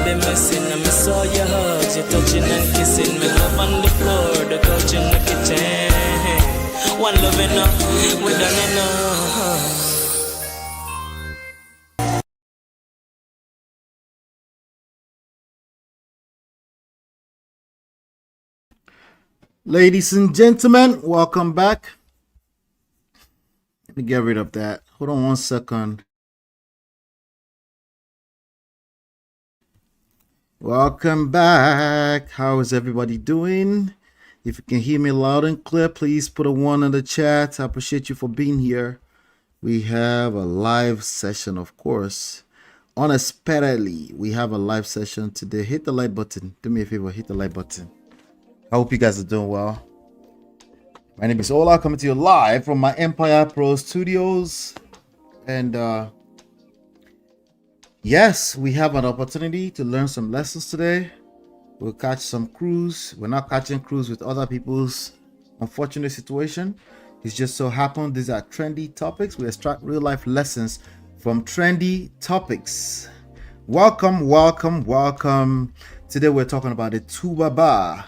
body messing, and me saw your hugs, you touching and kissing. Me love on the floor, the couch in the kitchen. One love enough, we done enough. Ladies and gentlemen, welcome back. Let me get rid of that. Hold on 1 second. Welcome back. How is everybody doing? If you can hear me loud and clear, please put a 1 in the chat. I appreciate you for being here. We have a live session, of course. Unexpectedly, we have a live session today. Hit the like button. Do me a favor, hit the like button. I hope you guys are doing well. My name is Ola, coming to you live from my Empire Pro Studios. And yes, we have an opportunity to learn some lessons today. We'll catch some cruise. We're not catching cruise with other people's unfortunate situation. It's just so happened these are trendy topics. We extract real life lessons from trendy topics. Welcome, welcome, welcome. Today we're talking about the Tubaba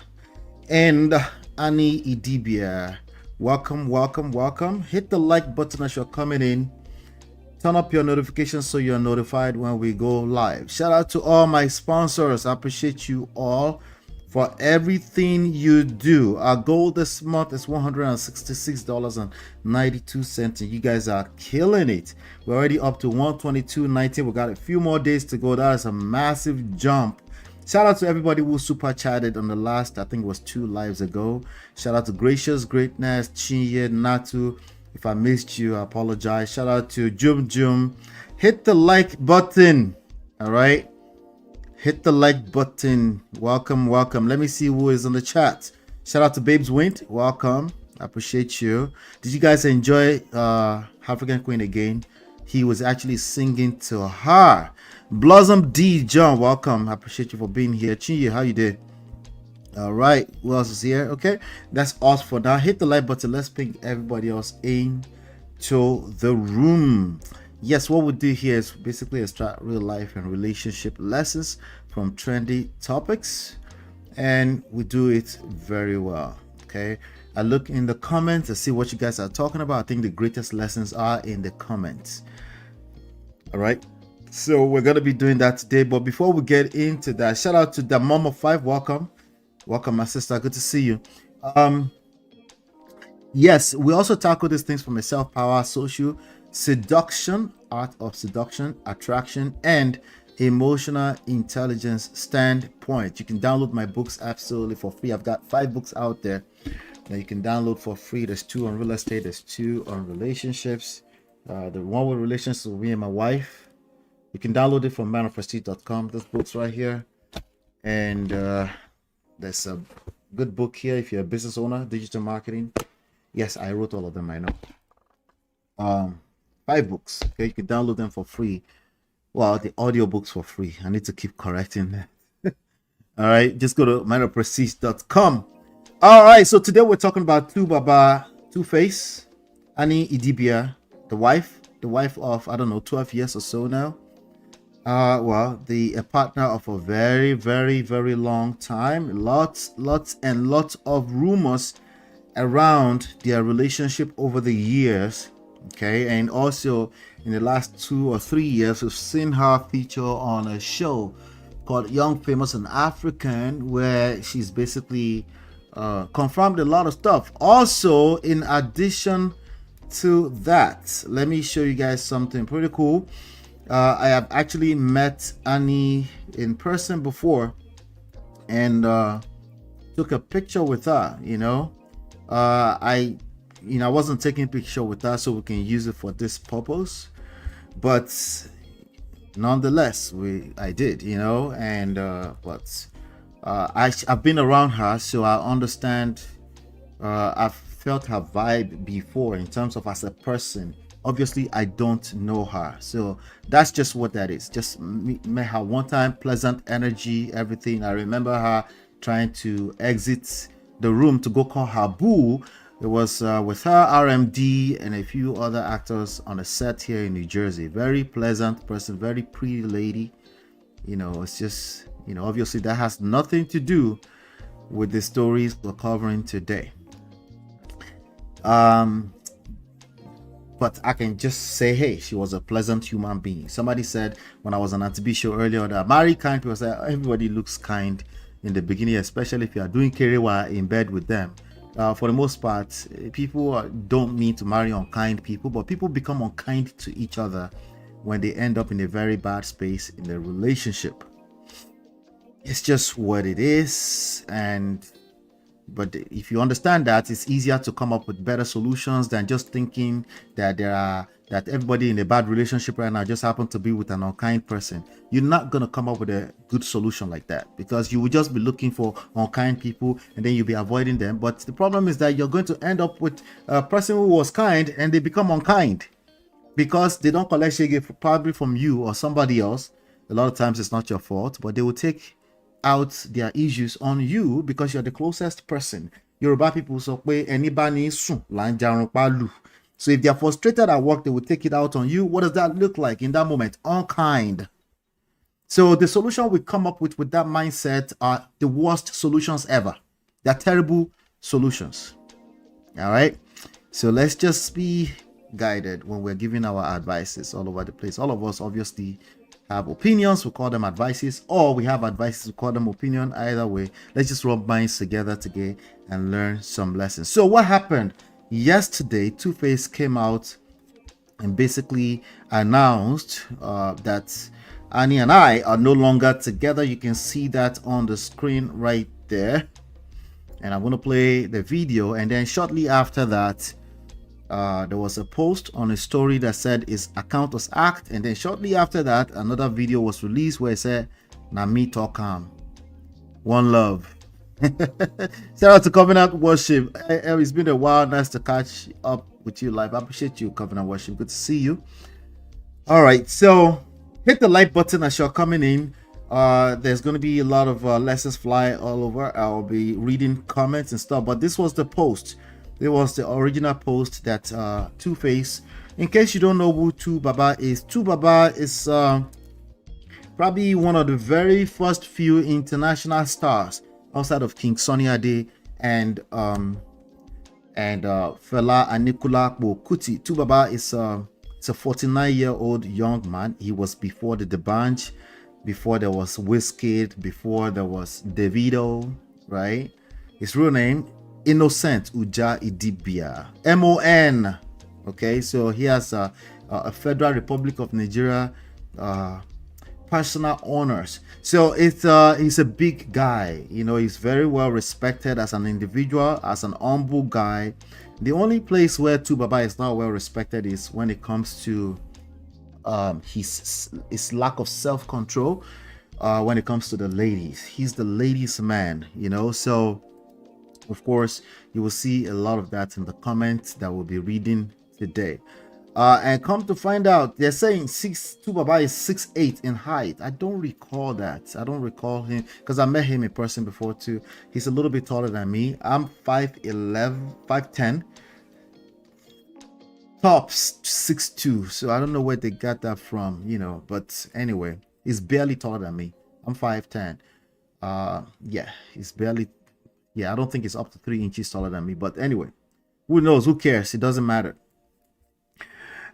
and Innocent Idibia. Welcome, welcome, welcome. Hit the like button as you're coming in. Turn up your notifications so you're notified when we go live. Shout out to all my sponsors. I appreciate you all for everything you do. Our goal this month is $166.92, and you guys are killing it. We're already up to $122.90. We got a few more days to go. That is a massive jump. Shout out to everybody who super chatted on the last, I think it was 2 lives ago. Shout out to Gracious Greatness, Chinye, Natu. If I missed you, I apologize. Shout out to Jum Jum. Hit the like button. All right. Hit the like button. Welcome, welcome. Let me see who is on the chat. Shout out to Babes Wint. Welcome. I appreciate you. Did you guys enjoy African Queen again? He was actually singing to her. Blossom D. John, welcome. I appreciate you for being here. Chinye, how you did? All right, who else is here? Okay, that's us for now. Hit the like button. Let's ping everybody else into the room. Yes, what we do here is basically extract real life and relationship lessons from trendy topics, and we do it very well. Okay, I look in the comments to see what you guys are talking about. I think the greatest lessons are in the comments. All right, so we're gonna be doing that today. But before we get into that, shout out to the Mom of 5. Welcome, my sister. Good to see you. Yes, we also tackle these things from a self-power, social, seduction, art of seduction, attraction, and emotional intelligence standpoint. You can download my books absolutely for free. I've got 5 books out there that you can download for free. There's 2 on real estate. There's 2 on relationships. The one with relationships with me and my wife. You can download it from manofprestige.com. This book's right here. And there's a good book here if you're a business owner, digital marketing. Yes, I wrote all of them, I know. 5 books. Okay, you can download them for free. Well, the audiobooks for free. I need to keep correcting that. All right, just go to manofprestige.com. All right, so today we're talking about Tuface, Innocent Idibia, the wife of, I don't know, 12 years or so now. Well, a partner of a very, very, very long time. Lots of rumors around their relationship over the years. Okay, and also in the last 2 or 3 years, we've seen her feature on a show called Young, Famous, and African, where she's basically confirmed a lot of stuff. Also, in addition to that, let me show you guys something pretty cool. I have actually met Annie in person before and took a picture with her. I wasn't taking a picture with her so we can use it for this purpose, but nonetheless I did, and I've been around her, so I understand. I've felt her vibe before in terms of as a person. Obviously I don't know her, so that's just what that is. Just met her one time, pleasant energy, everything. I remember her trying to exit the room to go call her boo. It was with her, RMD, and a few other actors on a set here in New Jersey. Very pleasant person, very pretty lady. It's just You know, obviously that has nothing to do with the stories we're covering today. But I can just say, hey, she was a pleasant human being. Somebody said when I was on Auntie B show earlier that married kind people say everybody looks kind in the beginning, especially if you are doing kerewa in bed with them. For the most part, people don't mean to marry unkind people, but people become unkind to each other when they end up in a very bad space in their relationship. It's just what it is. But if you understand that, it's easier to come up with better solutions than just thinking that that everybody in a bad relationship right now just happen to be with an unkind person. You're not going to come up with a good solution like that, because you will just be looking for unkind people and then you'll be avoiding them. But the problem is that you're going to end up with a person who was kind and they become unkind because they don't collect shege probably from you or somebody else. A lot of times it's not your fault, but they will take out their issues on you because you're the closest person. Yoruba people so pe anybody sun la njarun palu. So if they're frustrated at work, they will take it out on you. What does that look like in that moment? Unkind. So the solution we come up with that mindset are the worst solutions ever. They're terrible solutions. All right. So let's just be guided when we're giving our advices all over the place. All of us obviously have opinions, we call them advices, or we have advices, we call them opinion. Either way, let's just rub minds together today and learn some lessons. So what happened yesterday? Tuface came out and basically announced that Annie and I are no longer together. You can see that on the screen right there, and I'm going to play the video. And then shortly after that, there was a post on a story that said his account was hacked, and then shortly after that another video was released where it said "Na me talk am, one love." Shout out to Covenant Worship. It's been a while. Nice to catch up with you live. I appreciate you, Covenant Worship. Good to see you. All right, so hit the like button as you're coming in. There's going to be a lot of lessons fly all over. I'll be reading comments and stuff, but this was the post. It was the original post that Tuface. In case you don't know who Tu Baba is probably one of the very first few international stars outside of King Sunny Ade and Fela Anikulapo Kuti. Tu Baba is a 49-year-old young man. He was before the D'banj, before there was Wizkid, before there was Davido, right? His real name, Innocent Idibia, MON. Okay, so he has a Federal Republic of Nigeria personal honors. So he's a big guy. You know, he's very well respected as an individual, as an humble guy. The only place where Tu Baba is not well respected is when it comes to his lack of self-control. When it comes to the ladies, he's the ladies' man. You know, so. Of course, you will see a lot of that in the comments that we'll be reading today. And come to find out, they're saying Tu Baba is 6'8" in height. I don't recall that. I don't recall him because I met him in person before too. He's a little bit taller than me. I'm 5'11", 5'10". Tops 6'2". So I don't know where they got that from, you know. But anyway, he's barely taller than me. I'm 5'10". Yeah, he's barely. Yeah, I don't think it's up to 3 inches taller than me. But anyway, who knows? Who cares? It doesn't matter.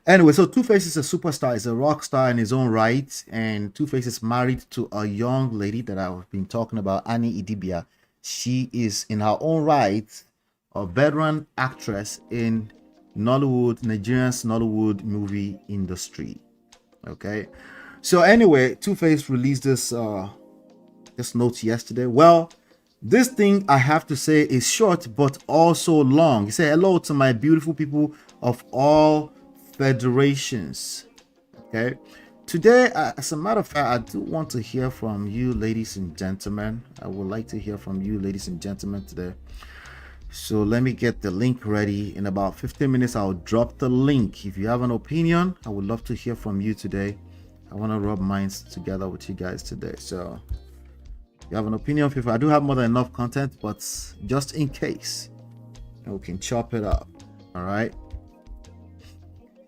Anyway, so Tuface is a superstar. He's a rock star in his own right. And Tuface is married to a young lady that I've been talking about, Annie Idibia. She is, in her own right, a veteran actress in Nigerian's Nollywood movie industry. Okay. So anyway, Tuface released this note yesterday. Well, this thing, I have to say, is short but also long. He said, "Hello to my beautiful people of all federations." Okay. Today, as a matter of fact, I do want to hear from you, ladies and gentlemen. I would like to hear from you, ladies and gentlemen, today. So let me get the link ready. In about 15 minutes, I'll drop the link. If you have an opinion, I would love to hear from you today. I want to rub minds together with you guys today. So you have an opinion, people. I do have more than enough content, but just in case, we can chop it up. All right.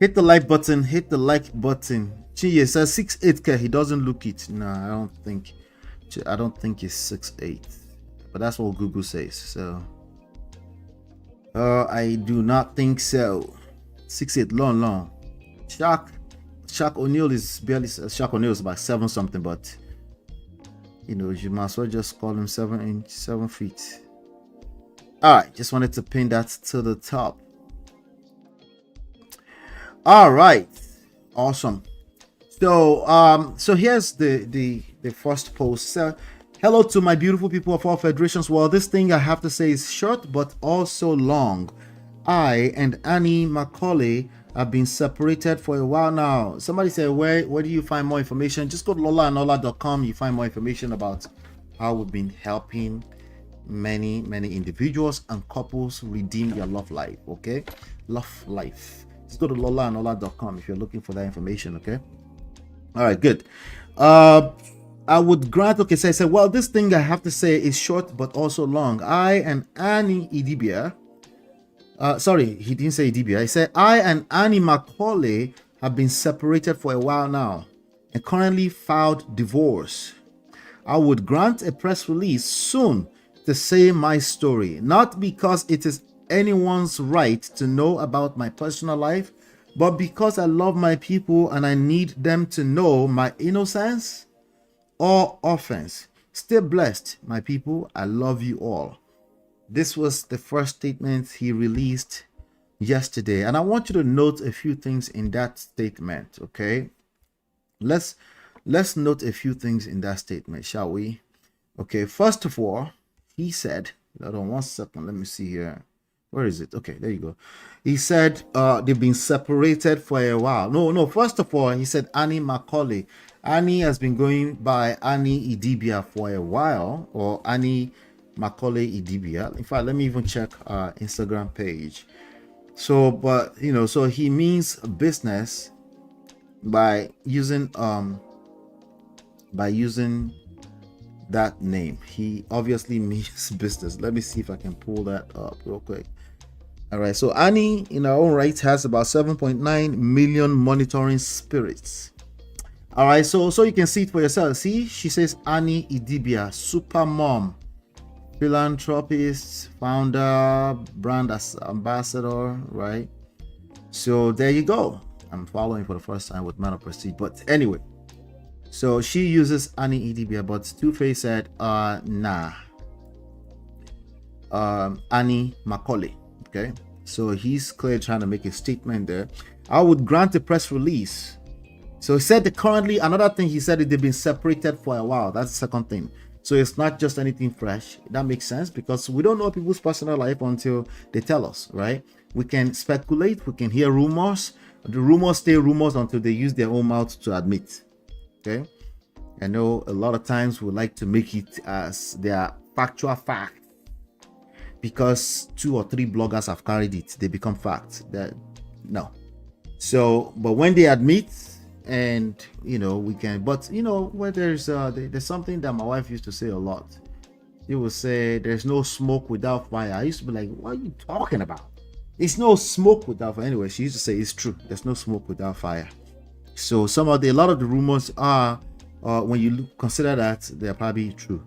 Hit the like button. Hit the like button. Chinye says 6'8". He doesn't look it. No, I don't think I don't think he's 6'8", but that's what Google says. So I do not think so. 6'8", long. Shaq O'Neal is barely. Shaq O'Neal is about 7 something, but you know, you might as well just call him 7 feet. All right, just wanted to pin that to the top. All right, awesome. So here's the first post. Hello to my beautiful people of all federations. Well, this thing I have to say is short but also long. I and Annie Macaulay have been separated for a while now. Somebody said, where do you find more information? Just go to lolaanola.com. You find more information about how we've been helping many individuals and couples redeem their love life. Okay, love life. Just go to lolaanola.com if you're looking for that information. Okay. All right, good. I would grant. Okay, so I said, well, this thing I have to say is short but also long. I and Annie Idibia. Sorry, he didn't say Idibia. He said, I and Annie Macaulay have been separated for a while now and currently filed divorce. I would grant a press release soon to say my story, not because it is anyone's right to know about my personal life, but because I love my people and I need them to know my innocence or offense. Stay blessed, my people. I love you all. This was the first statement he released yesterday, and I want you to note a few things in that statement. Okay, let's note a few things in that statement, shall we? Okay, first of all, he said, hold on 1 second, let me see here. Where is it? Okay, there you go. He said they've been separated for a while. No, first of all, he said Annie Macaulay. Annie has been going by Annie Idibia for a while, or Annie Macaulay Idibia. In fact, let me even check our Instagram page. So, but you know, so he means business by using that name. He obviously means business. Let me see if I can pull that up real quick. All right, so Annie in her own right has about 7.9 million monitoring spirits. All right, so you can see it for yourself. See, she says Annie Idibia, super mom, philanthropist, founder, brand ambassador, right? So there you go. I'm following for the first time with Man of Prestige, but anyway, so she uses Annie Idibia, but Tuface said nah, Annie Macaulay. Okay, so he's clearly trying to make a statement there. I would grant a press release. So he said that currently, another thing he said is they've been separated for a while. That's the second thing. So it's not just anything fresh. That makes sense because we don't know people's personal life until they tell us, right? We can speculate, we can hear rumors. The rumors stay rumors until they use their own mouth to admit. Okay, I know a lot of times we like to make it as their factual fact because 2 or 3 bloggers have carried it, they become facts. That no. So, but when they admit, and you know, we can, but you know, where there's something that my wife used to say a lot. She would say, "There's no smoke without fire." I used to be like, "What are you talking about? It's no smoke without fire." Anyway, she used to say it's true. There's no smoke without fire. So a lot of the rumors are, when you consider that, they're probably true.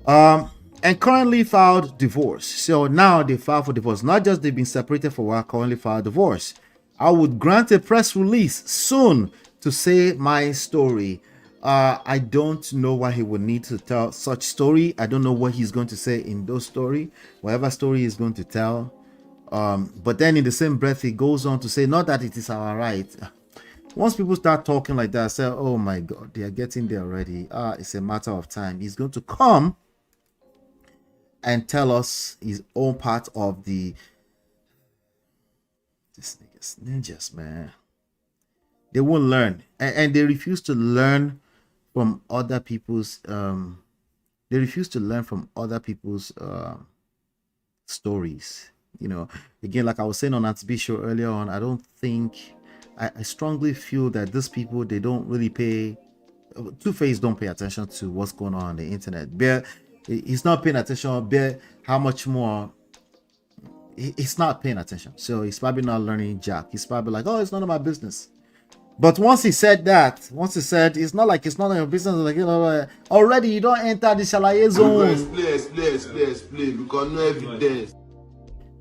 And currently filed divorce. So now they filed for divorce. Not just they've been separated for a while, currently filed divorce. I would grant a press release soon to say my story. I don't know why he would need to tell such story. I don't know what he's going to say in those story, whatever story he's going to tell. But then in the same breath, he goes on to say, not that it is our right. Once people start talking like that, I say, oh my God, they are getting there already. It's a matter of time. He's going to come and tell us his own part of this niggas, ninjas, man. They won't learn, and they refuse to learn from other people's stories. You know, again, like I was saying on Atbi show earlier on, I strongly feel that these people, they don't really Tuface don't pay attention to what's going on the internet. He's not paying attention. How much more? He's not paying attention. So he's probably not learning jack. He's probably like, oh, it's none of my business. But once he said that, once he said it's not like it's not your business, like already you don't enter the shalaye zone. Explain, because no evidence.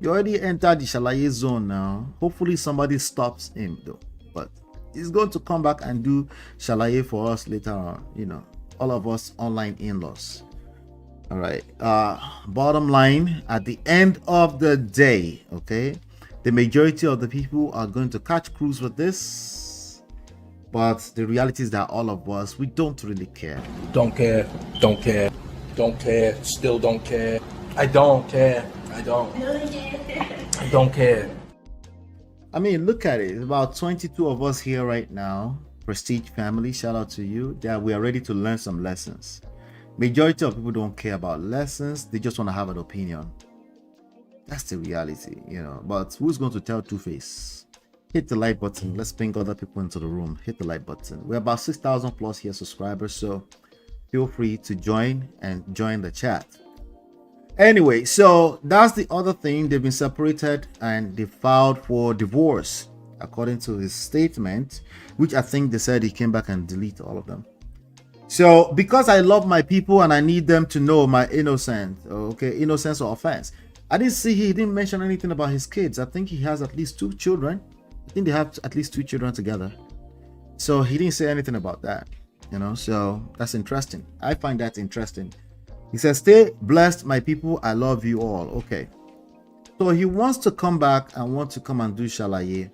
You already entered the shalaye zone now. Hopefully somebody stops him though. But he's going to come back and do shalaye for us later on. All of us online in-laws. All right. Bottom line, at the end of the day, okay, the majority of the people are going to catch cruise with this. But the reality is that all of us, we don't really care. Don't care, still don't care. I don't care, I don't care. I mean, look at it. It's about 22 of us here right now. Prestige family, shout out to you. That we are ready to learn some lessons. Majority of people don't care about lessons. They just want to have an opinion. That's the reality, But who's going to tell Tuface? Hit the like button. Let's bring other people into the room. Hit the like button. We're about 6,000 plus here subscribers, so feel free to join the chat. Anyway, so that's the other thing. They've been separated and they filed for divorce, according to his statement, which I think they said he came back and deleted all of them. So because I love my people and I need them to know my innocence or offense. I didn't see he didn't mention anything about his kids. I think he has at least 2 children. I think they have at least 2 children together. So he didn't say anything about that, so that's interesting. I find that interesting. He says, stay blessed, my people. I love you all. Okay. So he wants to come back and want to come and do shalaye.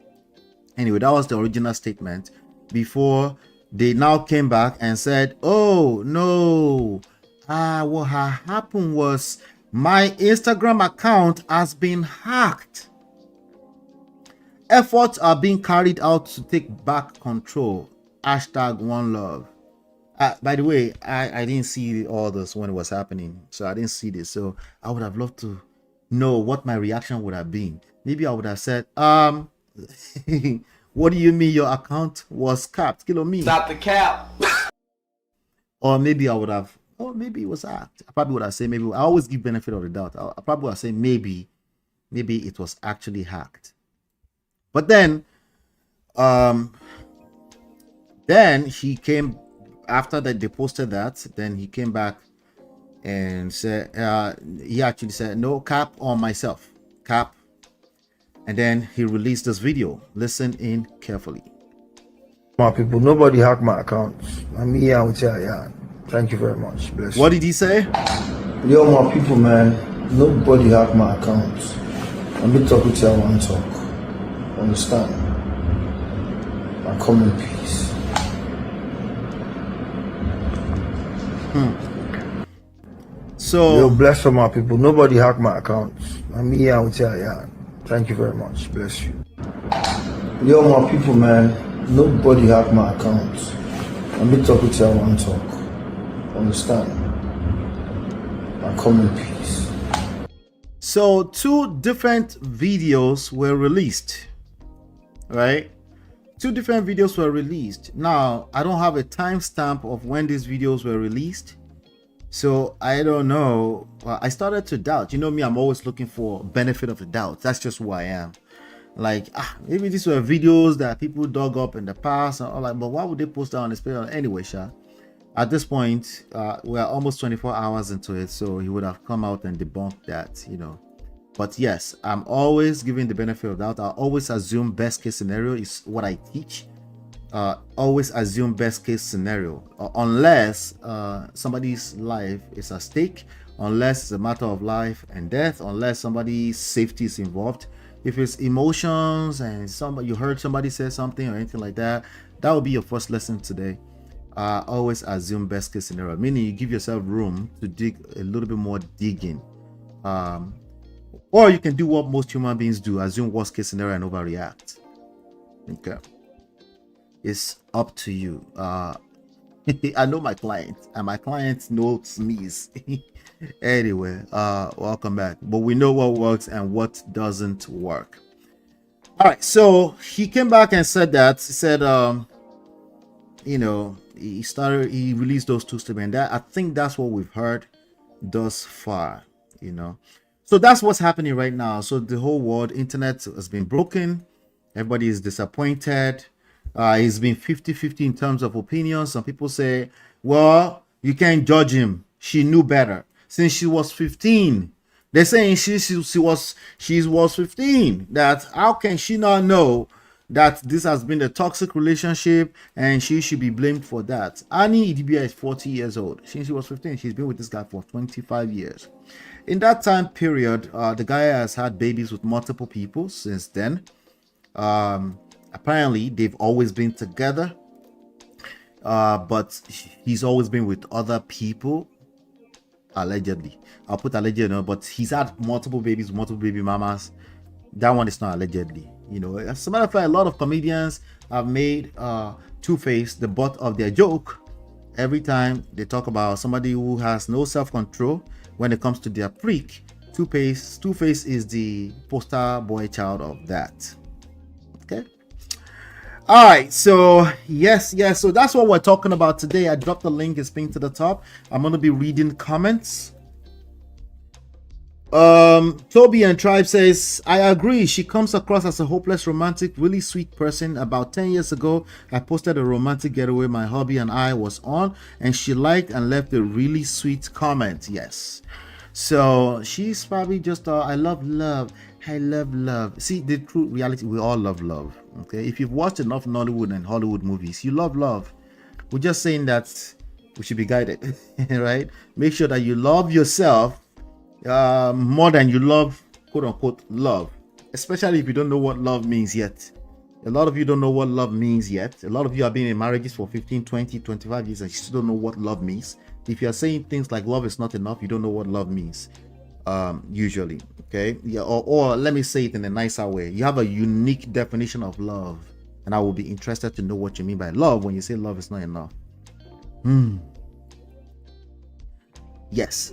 Anyway, that was the original statement before they now came back and said, oh, no. What happened was my Instagram account has been hacked. Efforts are being carried out to take back control. #OneLove. By the way, I didn't see all this when it was happening, so I didn't see this. So I would have loved to know what my reaction would have been. Maybe I would have said, what do you mean your account was capped? Kilo me. Stop the cap. Or maybe I would have, maybe it was hacked. I probably would have said, maybe. I always give benefit of the doubt. I probably would have said maybe it was actually hacked. But then he came after that. They posted that. Then he came back and said he actually said no cap on myself, cap. And then he released this video. Listen in carefully. My people, nobody hacked my accounts. I'm here with you. Yeah. Thank you very much. Bless you. What did he say? Yo, my people, man. Nobody hacked my accounts. I'm be talking to you. I want to talk. Understand? I come in peace. So yo, bless for my people. Nobody hacked my accounts. I'm here with you. Yeah. Thank you very much. Bless you. Yo, my people, man. Nobody hacked my accounts. I'm be talking to you. I want to talk. Understand? I come in peace. So 2 different videos were released. Right? 2 different videos were released. Now, I don't have a timestamp of when these videos were released. So I don't know. I started to doubt. You know me, I'm always looking for benefit of the doubt. That's just who I am. Like, maybe these were videos that people dug up in the past. Or like, but why would they post that on this page? Anyway, at this point, we're almost 24 hours into it. So he would have come out and debunked that, But yes, I'm always giving the benefit of doubt. I always assume best case scenario is what I teach. Always assume best case scenario, unless somebody's life is at stake, unless it's a matter of life and death, unless somebody's safety is involved. If it's emotions and you heard somebody say something or anything like that, that will be your first lesson today. Always assume best case scenario, meaning you give yourself room to dig a little bit more digging. Or you can do what most human beings do, assume worst case scenario and overreact. Okay. It's up to you. I know my client, and my client knows me. Anyway, welcome back. But we know what works and what doesn't work. All right, so he came back and said that. He said, he released those 2 statements. I think that's what we've heard thus far, So that's what's happening right now. So the whole world, internet has been broken. Everybody is disappointed. It's been 50-50 in terms of opinions. Some people say, well, you can't judge him. She knew better since she was 15. They're saying she was 15. That how can she not know that this has been a toxic relationship and she should be blamed for that? Annie Idibia is 40 years old. Since she was 15, she's been with this guy for 25 years. In that time period, the guy has had babies with multiple people since then. Apparently, they've always been together, but he's always been with other people. Allegedly, I'll put allegedly, but he's had multiple babies, multiple baby mamas. That one is not allegedly. You know, as a matter of fact, a lot of comedians have made Tuface the butt of their joke every time they talk about somebody who has no self-control when it comes to their freak. Tuface is the poster boy child of that. Okay. All right, so yes, so that's what we're talking about today. I dropped the link, it's pinned to the top. I'm going to be reading comments. Toby and Tribe says, I agree, she comes across as a hopeless romantic, really sweet person. About 10 years ago, I posted a romantic getaway my hubby and I was on, and she liked and left a really sweet comment. Yes, so she's probably just I love love. See, the true reality, we all love love. Okay, if you've watched enough Nollywood and Hollywood movies, you love love. We're just saying that we should be guided. Right, make sure that you love yourself more than you love, quote unquote, love. Especially if you don't know what love means yet. A lot of you don't know what love means yet. A lot of you have been in marriages for 15, 20, 25 years and you still don't know what love means. If you are saying things like love is not enough, you don't know what love means. Usually, okay, yeah, or let me say it in a nicer way, you have a unique definition of love, and I will be interested to know what you mean by love when you say love is not enough. Yes.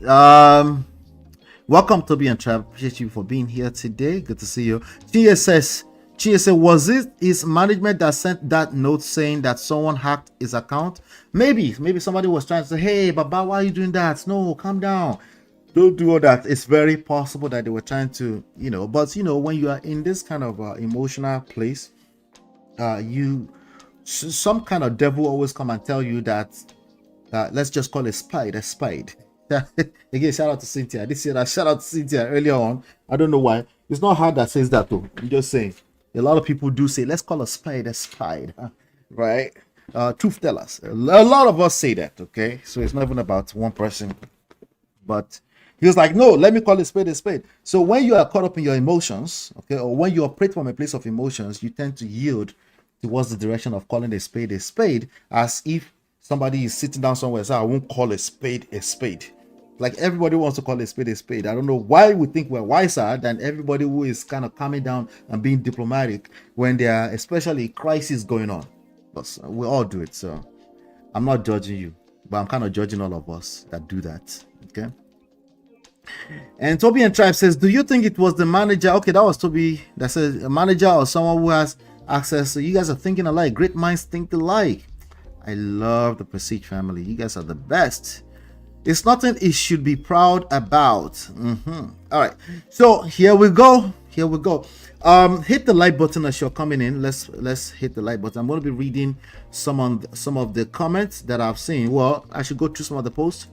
Welcome, Toby and Trav. Appreciate you for being here today. Good to see you. Chia says, was it his management that sent that note saying that someone hacked his account? Maybe somebody was trying to say, hey Baba, why are you doing that? No, calm down, don't do all that. It's very possible that they were trying to, you know, but you know, when you are in this kind of emotional place, some kind of devil always come and tell you that let's just call a spade a spade. Again, shout out to Cynthia. I did say that. Shout out to Cynthia earlier on. I don't know why. It's not hard that says that though. I'm just saying. A lot of people do say, let's call a spade, right? Truth tellers. A lot of us say that, okay? So it's not even about one person. But he was like, no, let me call a spade a spade. So when you are caught up in your emotions, okay, or when you operate from a place of emotions, you tend to yield towards the direction of calling a spade, as if somebody is sitting down somewhere and say, I won't call a spade a spade. Like everybody wants to call a spade a spade. I don't know why we think we're wiser than everybody who is kind of calming down and being diplomatic when there are especially crises going on. But we all do it. So I'm not judging you, but I'm kind of judging all of us that do that. Okay. And Toby and Tribe says, do you think it was the manager? Okay, that was Toby that says a manager or someone who has access. So you guys are thinking alike. Great minds think alike. I love the Prestige family. You guys are the best. It's nothing it should be proud about. All right, so here we go. Hit the like button as you're coming in. Let's hit the like button. I'm going to be reading some of the comments that I've seen. Well, I should go through some of the posts,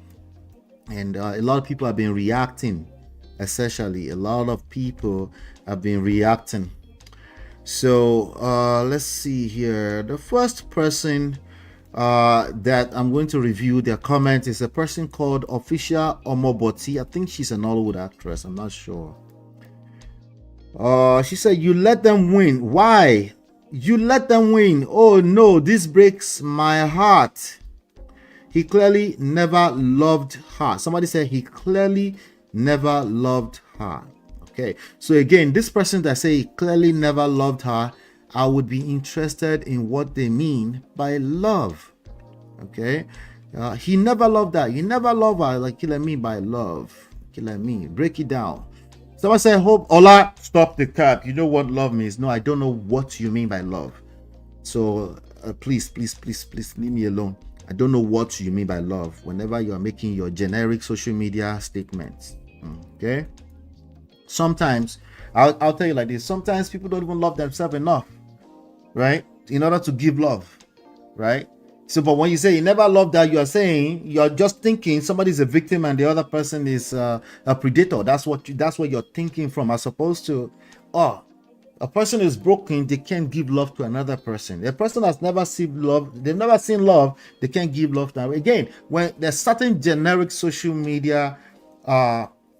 and a lot of people have been reacting. Essentially, a lot of people have been reacting. So let's see here. The first person that I'm going to review their comment is a person called Official Omoboti. I think she's an Hollywood actress. I'm not sure. She said, you let them win. Why? You let them win. Oh no, this breaks my heart. He clearly never loved her. Somebody said he clearly never loved her. Okay, so again, this person that say he clearly never loved her, I would be interested in what they mean by love. Okay, he never loved that. You never love her. Like, you mean by love? Break it down. Someone said, hope Ola, stop the cap. You know what love means? No, I don't know what you mean by love. So please leave me alone. I don't know what you mean by love whenever you are making your generic social media statements. Okay, sometimes I'll tell you like this, sometimes people don't even love themselves enough, right? in order to give love, right? So, but when you say you never love that, you are saying you're just thinking somebody's a victim and the other person is a predator. That's what you're thinking from, as opposed to, oh, a person is broken, they can't give love to another person. A person has never seen love, they've never seen love, they can't give love to. Again, when there's certain generic social media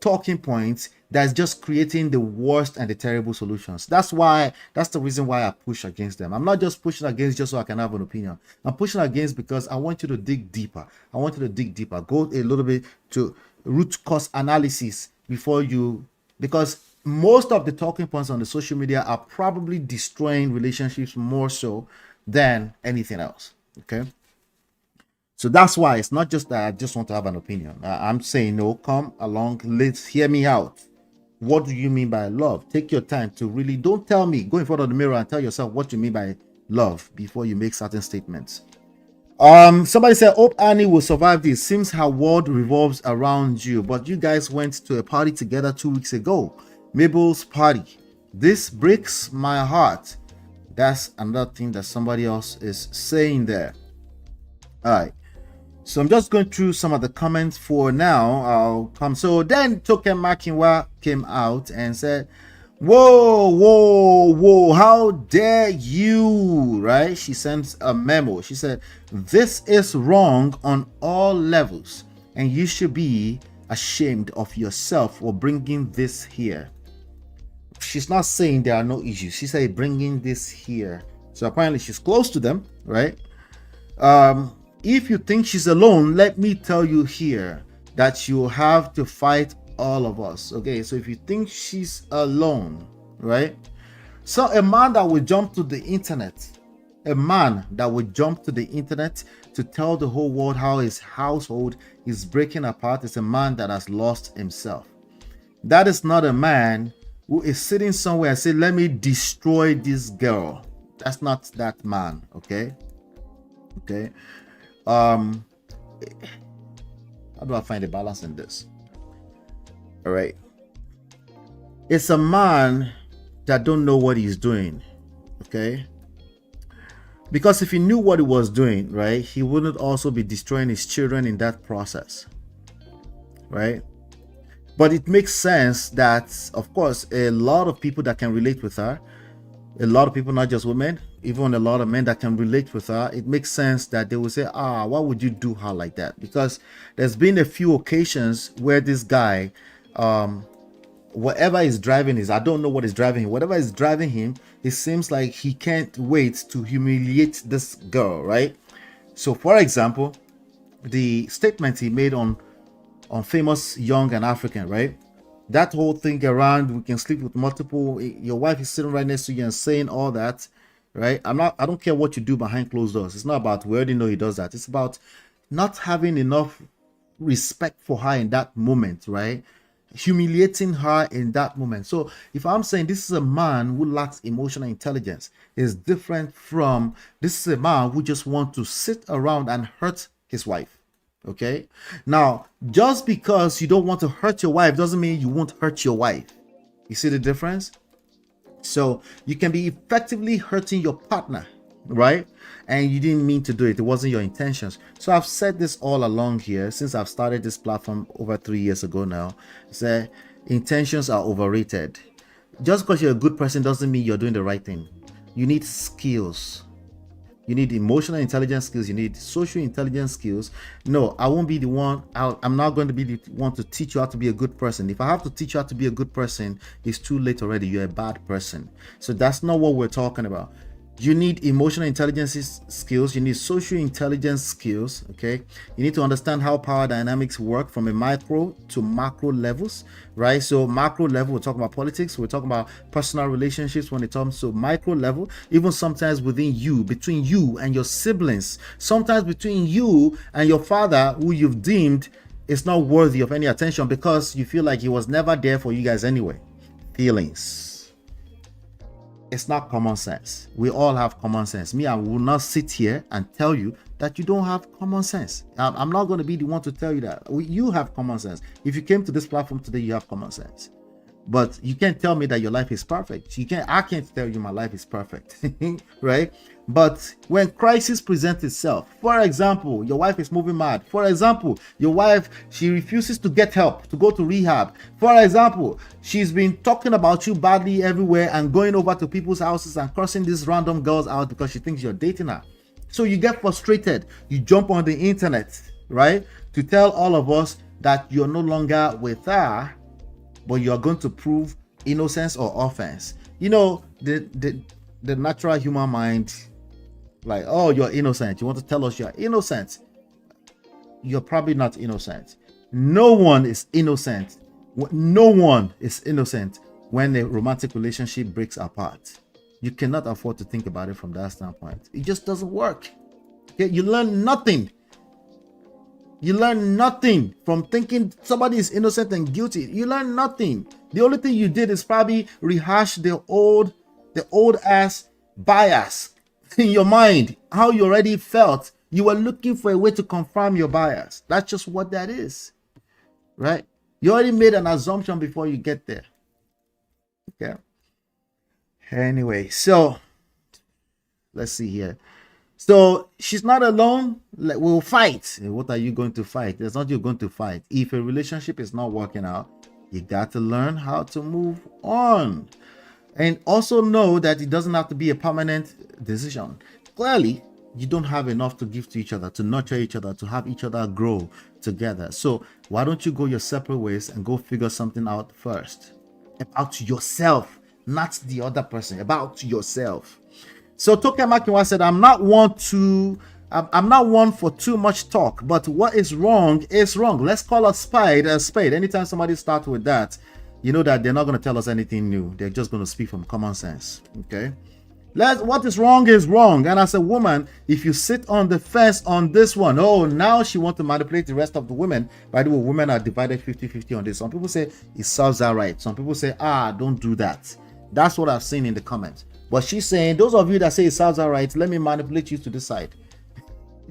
talking points that's just creating the worst and the terrible solutions. That's the reason why I push against them. I'm not just pushing against just so I can have an opinion. I'm pushing against because I want you to dig deeper. I want you to dig deeper. Go a little bit to root cause analysis before you, because most of the talking points on the social media are probably destroying relationships more so than anything else. Okay. So that's why it's not just that I just want to have an opinion. I'm saying, no, come along, let's hear me out. What do you mean by love? Take your time to really, don't tell me, go in front of the mirror and tell yourself what you mean by love before you make certain statements. Somebody said, hope Annie will survive this. Seems her world revolves around you, but you guys went to a party together 2 weeks ago. Mabel's party. This breaks my heart. That's another thing that somebody else is saying there. All right. So I'm just going through some of the comments for now. I'll come. So then Token Makinwa came out and said, whoa, how dare you, right? She sends a memo. She said, this is wrong on all levels, and you should be ashamed of yourself for bringing this here. She's not saying there are no issues. She said bringing this here. So apparently she's close to them, right? If you think she's alone, let me tell you here that you have to fight all of us. Okay, so if you think she's alone, right? So a man that would jump to the internet, to tell the whole world how his household is breaking apart, is a man that has lost himself. That is not a man who is sitting somewhere and say, let me destroy this girl. That's not that man. Okay. How do I find a balance in this? All right, it's a man that don't know what he's doing. Okay, because if he knew what he was doing, right, he wouldn't also be destroying his children in that process, right? But it makes sense that, of course, a lot of people that can relate with her, a lot of people, not just women, even a lot of men that can relate with her, it makes sense that they will say, why would you do her like that? Because there's been a few occasions where this guy, whatever is driving his, I don't know what is driving him, whatever is driving him, it seems like he can't wait to humiliate this girl, right? So for example, the statement he made on Famous Young and African, right? That whole thing around, we can sleep with multiple, your wife is sitting right next to you and saying all that, right? I don't care what you do behind closed doors. It's not about, we already know he does that. It's about not having enough respect for her in that moment, right? Humiliating her in that moment. So if I'm saying this is a man who lacks emotional intelligence, is different from this is a man who just wants to sit around and hurt his wife. Okay, now just because you don't want to hurt your wife doesn't mean you won't hurt your wife. You see the difference? So you can be effectively hurting your partner, right? And you didn't mean to do it. It wasn't your intentions. So I've said this all along here since I've started this platform over 3 years ago now. Say intentions are overrated. Just because you're a good person doesn't mean you're doing the right thing. You need skills. You need emotional intelligence skills. You need social intelligence skills. No, I won't be the one. I'm not going to be the one to teach you how to be a good person. If I have to teach you how to be a good person, it's too late already. You're a bad person. So that's not what we're talking about. You need emotional intelligence skills. You need social intelligence skills. Okay. You need to understand how power dynamics work from a micro to macro levels, right? So macro level, we're talking about politics. We're talking about personal relationships. When it comes to micro level, even sometimes within you, between you and your siblings, sometimes between you and your father, who you've deemed is not worthy of any attention because you feel like he was never there for you guys anyway. Feelings. It's not common sense. We all have common sense. Me, I will not sit here and tell you that you don't have common sense. I'm not going to be the one to tell you that. You have common sense. If you came to this platform today, you have common sense. But you can't tell me that your life is perfect. I can't tell you my life is perfect. Right? But when crisis presents itself, for example, your wife is moving mad. For example, your wife, she refuses to get help, to go to rehab. For example, she's been talking about you badly everywhere and going over to people's houses and cursing these random girls out because she thinks you're dating her. So you get frustrated. You jump on the internet, right? To tell all of us that you're no longer with her, but you're going to prove innocence or offense. You know, the natural human mind, like, oh, you're innocent. You want to tell us you're innocent. You're probably not innocent. No one is innocent. No one is innocent when a romantic relationship breaks apart. You cannot afford to think about it from that standpoint. It just doesn't work. Okay? You learn nothing. You learn nothing from thinking somebody is innocent and guilty. You learn nothing. The only thing you did is probably rehash the old ass bias in your mind, how you already felt. You were looking for a way to confirm your bias. That's just what that is, right? You already made an assumption before you get there. Okay. Anyway, so let's see here. So she's not alone. We'll fight. What are you going to fight? There's not you're going to fight. If a relationship is not working out, you got to learn how to move on. And also know that it doesn't have to be a permanent decision. Clearly, you don't have enough to give to each other, to nurture each other, to have each other grow together. So why don't you go your separate ways and go figure something out first? About yourself, not the other person, about yourself. So Toke Makinwa said, I'm not one for too much talk, but what is wrong is wrong. Let's call a spade a spade. Anytime somebody starts with that, you know that they're not going to tell us anything new. They're just going to speak from common sense. Okay. What is wrong is wrong. And as a woman, if you sit on the fence on this one, oh, now she wants to manipulate the rest of the women. By the way, women are divided 50-50 on this. Some people say it serves her right. Some people say, don't do that. That's what I've seen in the comments. But she's saying, those of you that say it serves her right, let me manipulate you to decide.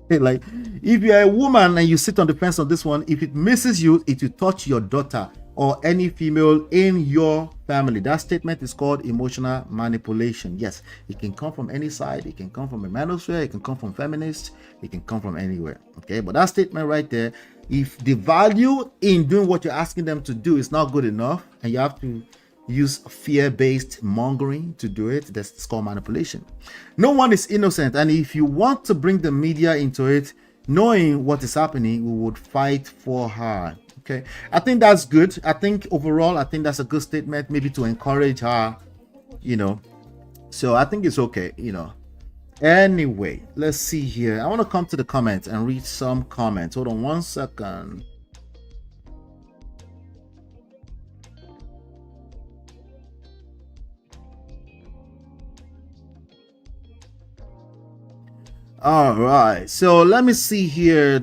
Like, if you're a woman and you sit on the fence on this one, if it misses you, it will touch your daughter or any female in your family. That statement is called emotional manipulation. Yes, it can come from any side. It can come from a manosphere. It can come from feminists. It can come from anywhere. Okay, but that statement right there, if the value in doing what you're asking them to do is not good enough, and you have to use fear-based mongering to do it, that's called manipulation. No one is innocent, and if you want to bring the media into it, knowing what is happening, we would fight for her. Okay, I think that's good. I think overall, I think that's a good statement, maybe to encourage her, you know. So I think it's okay, you know. Anyway, let's see here. I want to come to the comments and read some comments. Hold on one second. All right, so let me see here.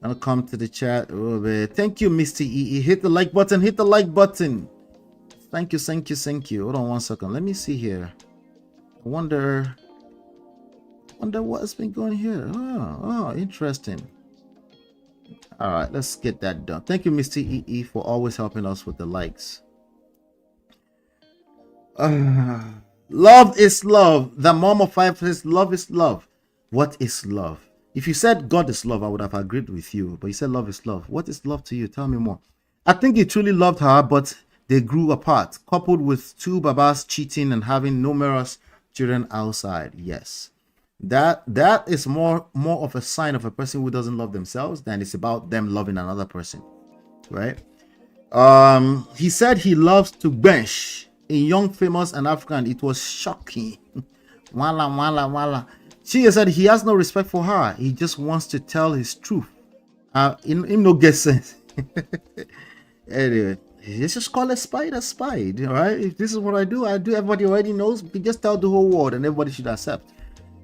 I'll come to the chat a little bit. Thank you, Mr. EE. Hit the like button. Hit the like button. Thank you, thank you, thank you. Hold on one second. Let me see here. I wonder what's been going here. Oh, interesting. All right, let's get that done. Thank you, Mr. EE, for always helping us with the likes. Love is love. The mom of five says love is love. What is love? If you said God is love, I would have agreed with you. But you said love is love. What is love to you? Tell me more. I think he truly loved her, but they grew apart, coupled with two babas cheating and having numerous children outside. Yes. That is more of a sign of a person who doesn't love themselves than it's about them loving another person. Right? He said he loves to bench. In Young, Famous, and African, it was shocking. Wala. She said he has no respect for her. He just wants to tell his truth. In no get sense. Anyway, let's just call a spade, all right? If this is what I do, everybody already knows. We just tell the whole world and everybody should accept.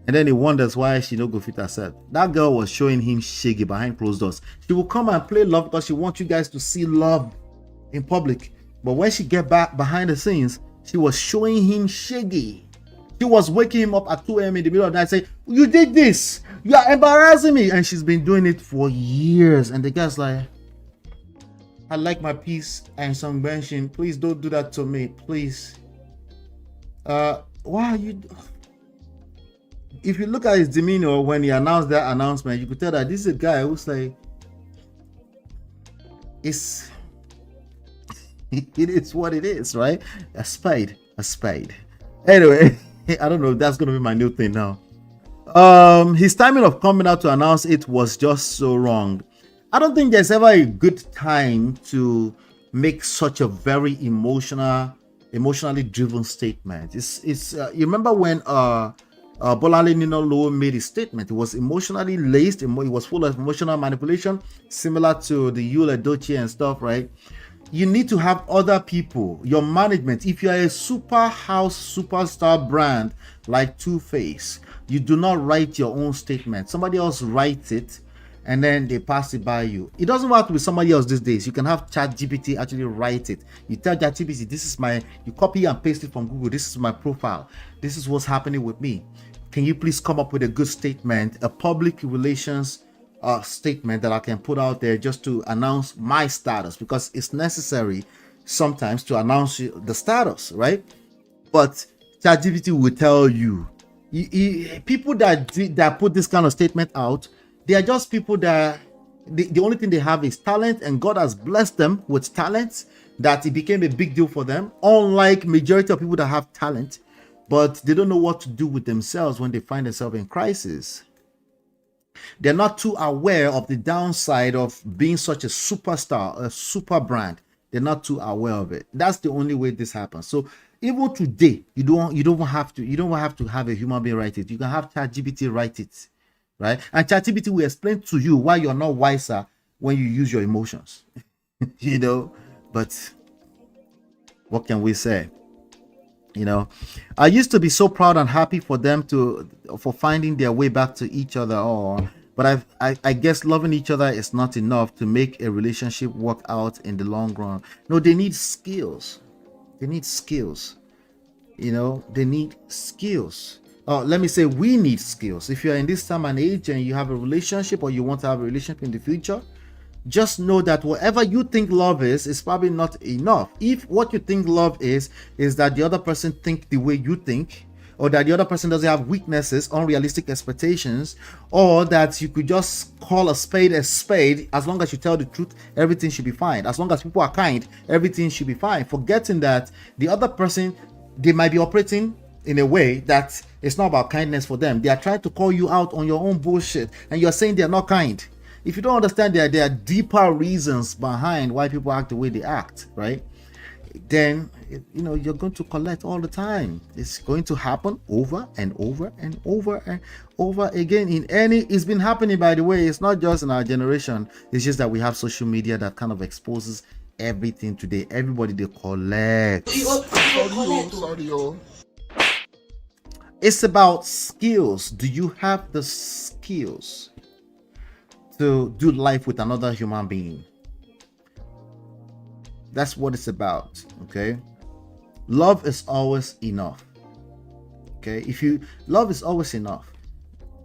And then he wonders why she no go fit accept. That girl was showing him shaggy behind closed doors. She will come and play love because she wants you guys to see love in public. But when she get back behind the scenes, she was showing him shaggy. She was waking him up at 2 a.m. in the middle of the night saying, you did this. You are embarrassing me. And she's been doing it for years. And the guy's like, I like my peace and some mention. Please don't do that to me, please. Why are you? If you look at his demeanor when he announced that announcement, you could tell that this is a guy who's like, it is what it is, right? A spade. Anyway, I don't know if that's gonna be my new thing now. His timing of coming out to announce it was just so wrong. I don't think there's ever a good time to make such a very emotionally driven statement. You remember when Bolale Ninolo made his statement? It was emotionally laced. It was full of emotional manipulation, similar to the Yule Edochie and stuff, right? You need to have other people, your management. If you're a superstar brand like Tuface, you do not write your own statement. Somebody else writes it and then they pass it by you. It doesn't have to be somebody else these days. You can have ChatGPT actually write it. You tell ChatGPT, you copy and paste it from Google. This is my profile. This is what's happening with me. Can you please come up with a good statement, a public relations statement that I can put out there just to announce my status, because it's necessary sometimes to announce the status, right? But ChatGPT will tell you, people that put this kind of statement out, they are just people that the only thing they have is talent, and God has blessed them with talent that it became a big deal for them. Unlike majority of people that have talent, but they don't know what to do with themselves when they find themselves in crisis. They're not too aware of the downside of being such a superstar, a super brand. They're not too aware of it. That's the only way this happens. So even today, you don't have to have a human being write it. You can have ChatGPT write it, right? And ChatGPT will explain to you why you're not wiser when you use your emotions. But what can we say? I used to be so proud and happy for them for finding their way back to each other. But I guess loving each other is not enough to make a relationship work out in the long run. No, they need skills. They need skills. They need skills. Let me say, we need skills. If you're in this time and age and you have a relationship, or you want to have a relationship in the future, just know that whatever you think love is probably not enough. If what you think love is that the other person think the way you think, or that the other person doesn't have weaknesses, unrealistic expectations, or that you could just call a spade, as long as you tell the truth, everything should be fine. As long as people are kind, everything should be fine. Forgetting that the other person, they might be operating in a way that it's not about kindness for them. They are trying to call you out on your own bullshit, and you're saying they're not kind. If you don't understand that there are deeper reasons behind why people act the way they act, right? Then, you're going to collect all the time. It's going to happen over and over and over and over again. It's been happening, by the way. It's not just in our generation. It's just that we have social media that kind of exposes everything today. Everybody, they collect. It's about skills. Do you have the skills to do life with another human being? That's what it's about. Okay, love is always enough. Okay, love is always enough.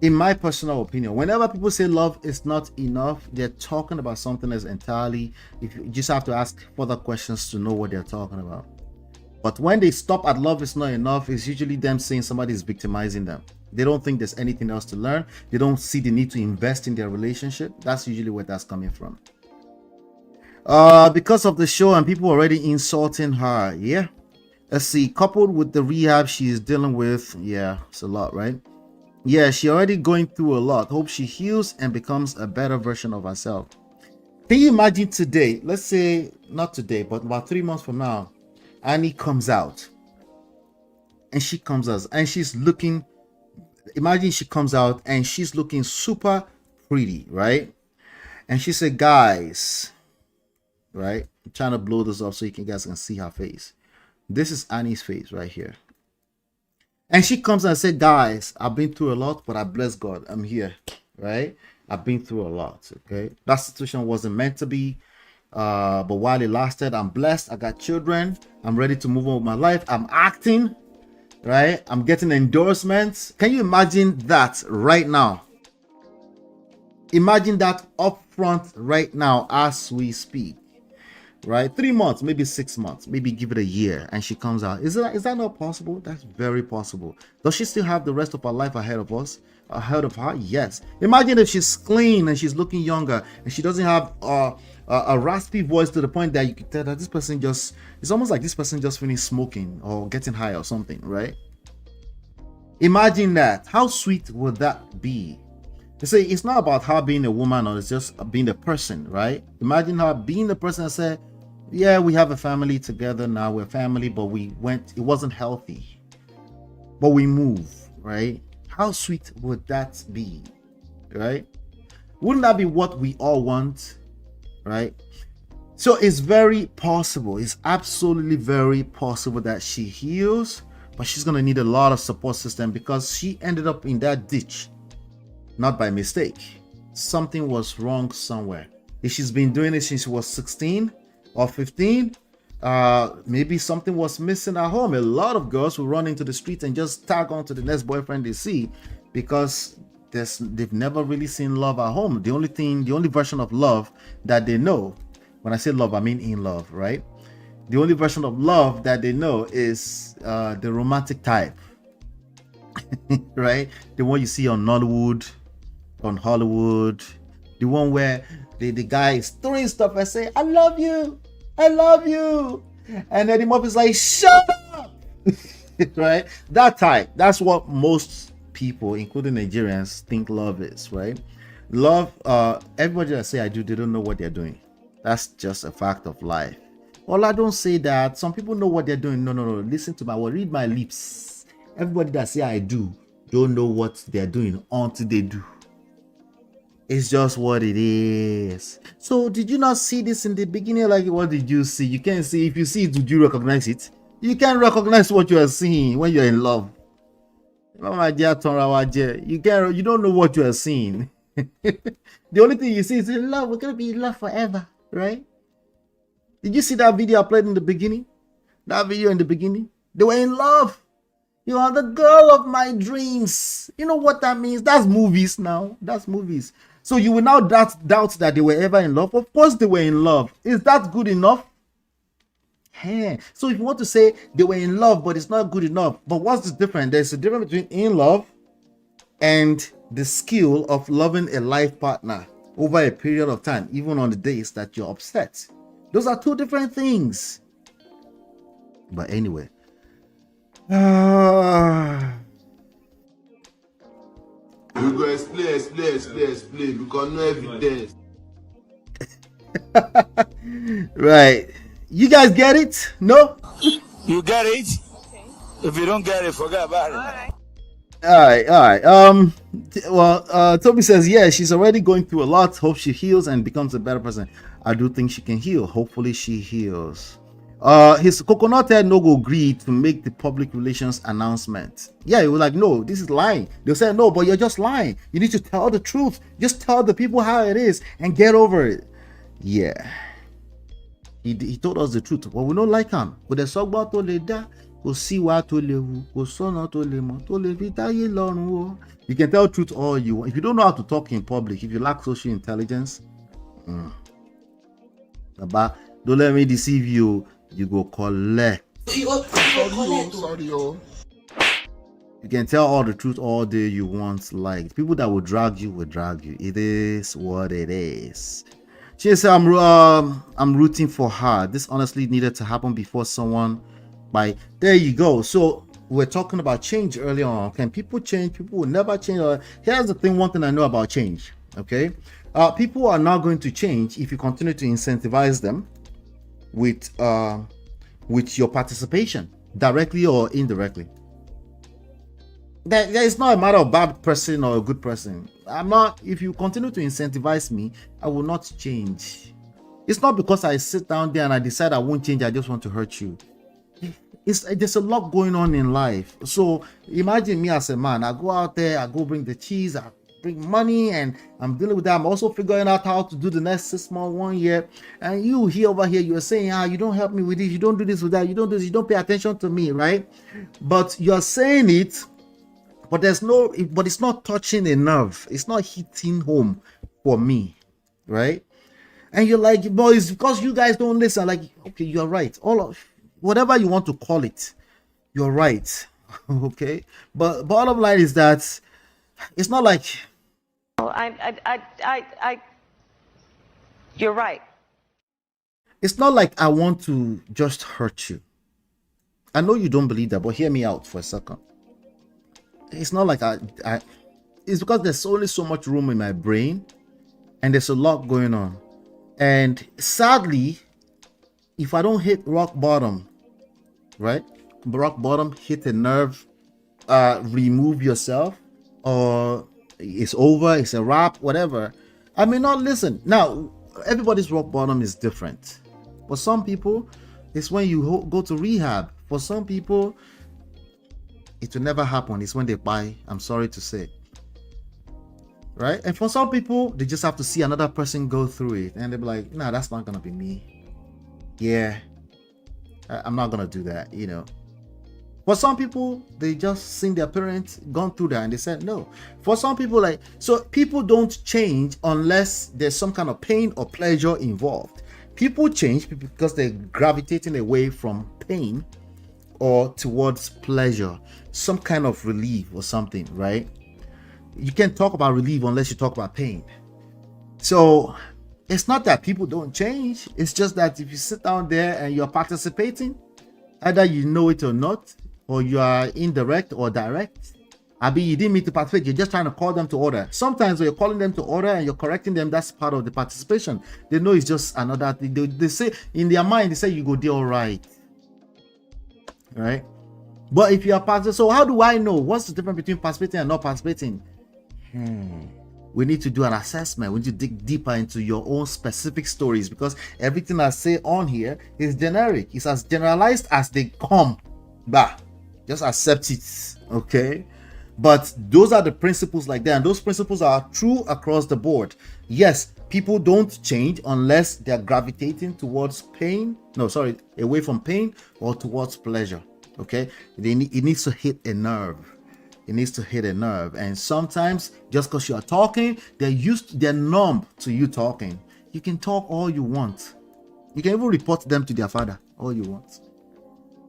In my personal opinion, whenever people say love is not enough, they're talking about something that's entirely, if you just have to ask further questions to know what they're talking about. But when they stop at love is not enough, it's usually them saying somebody is victimizing them. They don't think there's anything else to learn. They don't see the need to invest in their relationship. That's usually where that's coming from. Because of the show and people already insulting her. Yeah. Let's see. Coupled with the rehab she is dealing with. Yeah, it's a lot, right? Yeah, she already going through a lot. Hope she heals and becomes a better version of herself. Can you imagine today? Let's say not today, but about 3 months from now, Annie comes out. And she comes out and she's looking. Imagine she comes out and she's looking super pretty, right? And she said, guys, right? I'm trying to blow this up so you guys can see her face. This is Annie's face right here. And she comes and said, guys, I've been through a lot, but I bless God. I'm here, right? I've been through a lot, okay? That situation wasn't meant to be. But while it lasted, I'm blessed. I got children. I'm ready to move on with my life. I'm acting, right? I'm getting endorsements. Can you imagine that right now? Imagine that up front right now as we speak. right? 3 months, maybe 6 months, maybe give it a year, and she comes out. Is that not possible? That's very possible. Does she still have the rest of her life ahead of us? Ahead of her? Yes. Imagine if she's clean and she's looking younger and she doesn't have a raspy voice to the point that you can tell that this person just, it's almost like this person just finished smoking or getting high or something, right? Imagine that. How sweet would that be? They say it's not about her being a woman or it's just being a person, right? Imagine her being the person that said, yeah, we have a family together now, we're family, but it wasn't healthy, but we move, right? How sweet would that be, right? Wouldn't that be what we all want, right? So it's very possible, it's absolutely very possible that she heals, but she's going to need a lot of support system because she ended up in that ditch, not by mistake. Something was wrong somewhere. If she's been doing it since she was 16 or 15, maybe something was missing at home. A lot of girls will run into the streets and just tag on to the next boyfriend they see because they've never really seen love at home. The only version of love that they know, when I say love, I mean in love, right? The only version of love that they know is the romantic type, right? The one you see on Nollywood, on Hollywood, the one where the guy is throwing stuff and say, I love you, and then the mom is like, shut up. Right? That type. That's what most people, including Nigerians, think love is, right? Love, everybody that say I do, they don't know what they're doing. That's just a fact of life. Well, I don't say that. Some people know what they're doing. No. Listen to my word. Read my lips. Everybody that say I do don't know what they're doing until they do. It's just what it is. So did you not see this in the beginning? Like, what did you see? You can't see. If you see it, did you recognize it? You can't recognize what you are seeing when you're in love. You don't know what you are seeing. The only thing you see is in love. We're gonna be in love forever, right? Did you see that video I played in the beginning? That video in the beginning? They were in love. You are the girl of my dreams. You know what that means? That's movies now. That's movies. So you will now doubt that they were ever in love? Of course they were in love. Is that good enough? Hey. So if you want to say they were in love, but it's not good enough. But what's the difference? There's a difference between in love and the skill of loving a life partner over a period of time, even on the days that you're upset. Those are two different things. But anyway. We go explain because no evidence. Right. You guys get it? No? You get it? Okay. If you don't get it, forget about it. All right. Well, Toby says, yeah, she's already going through a lot. Hope she heals and becomes a better person. I do think she can heal. Hopefully she heals. His coconut head no go agree to make the public relations announcement. Yeah, he was like, no, this is lying. They'll say, no, but you're just lying. You need to tell the truth. Just tell the people how it is and get over it. Yeah. He told us the truth, but we don't like him. But the sogba to leda, go see what to lewu, go sono to lemo, to levitaye lorun. You can tell truth all you want. If you don't know how to talk in public, if you lack social intelligence, but don't let me deceive you. You go collect. Sorry. You can tell all the truth all day you want. Like people that will drag you will drag you. It is what it is. She said, I'm rooting for her. This honestly needed to happen before someone. There you go. So we're talking about change earlier on. Can people change? People will never change. Here's the thing. One thing I know about change. Okay, people are not going to change if you continue to incentivize them with your participation, directly or indirectly. That it's not a matter of bad person or a good person. If you continue to incentivize me, I will not change. It's not because I sit down there and I decide I won't change, I just want to hurt you. There's a lot going on in life. So imagine me as a man, I go out there, I go bring the cheese, I bring money, and I'm dealing with that. I'm also figuring out how to do the next 6 months, 1 year. And you here over here, you're saying, you don't help me with this, you don't do this with that, you don't do this, you don't pay attention to me, right? But you're saying it, but it's not touching a nerve. It's not hitting home for me, right? And you're like, boys, because you guys don't listen. Like, okay, you're right. All of whatever you want to call it, you're right. Okay, but bottom line is that it's not like you're right. it's not like I want to just hurt you. I know you don't believe that, but hear me out for a second. It's not like I it's because there's only so much room in my brain and there's a lot going on. And sadly, if I don't hit rock bottom, right? Rock bottom, hit a nerve, remove yourself, or it's over, it's a wrap, whatever, I may not listen. Now, everybody's rock bottom is different. For some people, it's when you go to rehab. For some people, it will never happen. It's when they buy, I'm sorry to say. Right? And for some people, they just have to see another person go through it. And they'll be like, nah, that's not going to be me. Yeah, I'm not going to do that, you know. For some people, they just seen their parents gone through that and they said no. For some people, like, so people don't change unless there's some kind of pain or pleasure involved. People change because they're gravitating away from pain or towards pleasure, some kind of relief or something, right? You can't talk about relief unless you talk about pain. So it's not that people don't change. It's just that if you sit down there and you're participating, either you know it or not, or you are indirect or direct. I mean, you didn't mean to participate. You're just trying to call them to order. Sometimes when you're calling them to order and you're correcting them, that's part of the participation. They know it's just another thing. They say in their mind, they say you go there all right. Right? But if you are participating, so how do I know? What's the difference between participating and not participating? We need to do an assessment. We need to dig deeper into your own specific stories, because everything I say on here is generic. It's as generalized as they come. Bah, just accept it, okay? But those are the principles like that, and those principles are true across the board. Yes, people don't change unless they're gravitating towards pain. No, sorry, away from pain or towards pleasure, okay? It needs to hit a nerve. It needs to hit a nerve. And sometimes just because you're talking, they're numb to you talking. You can talk all you want. You can even report them to their father all you want.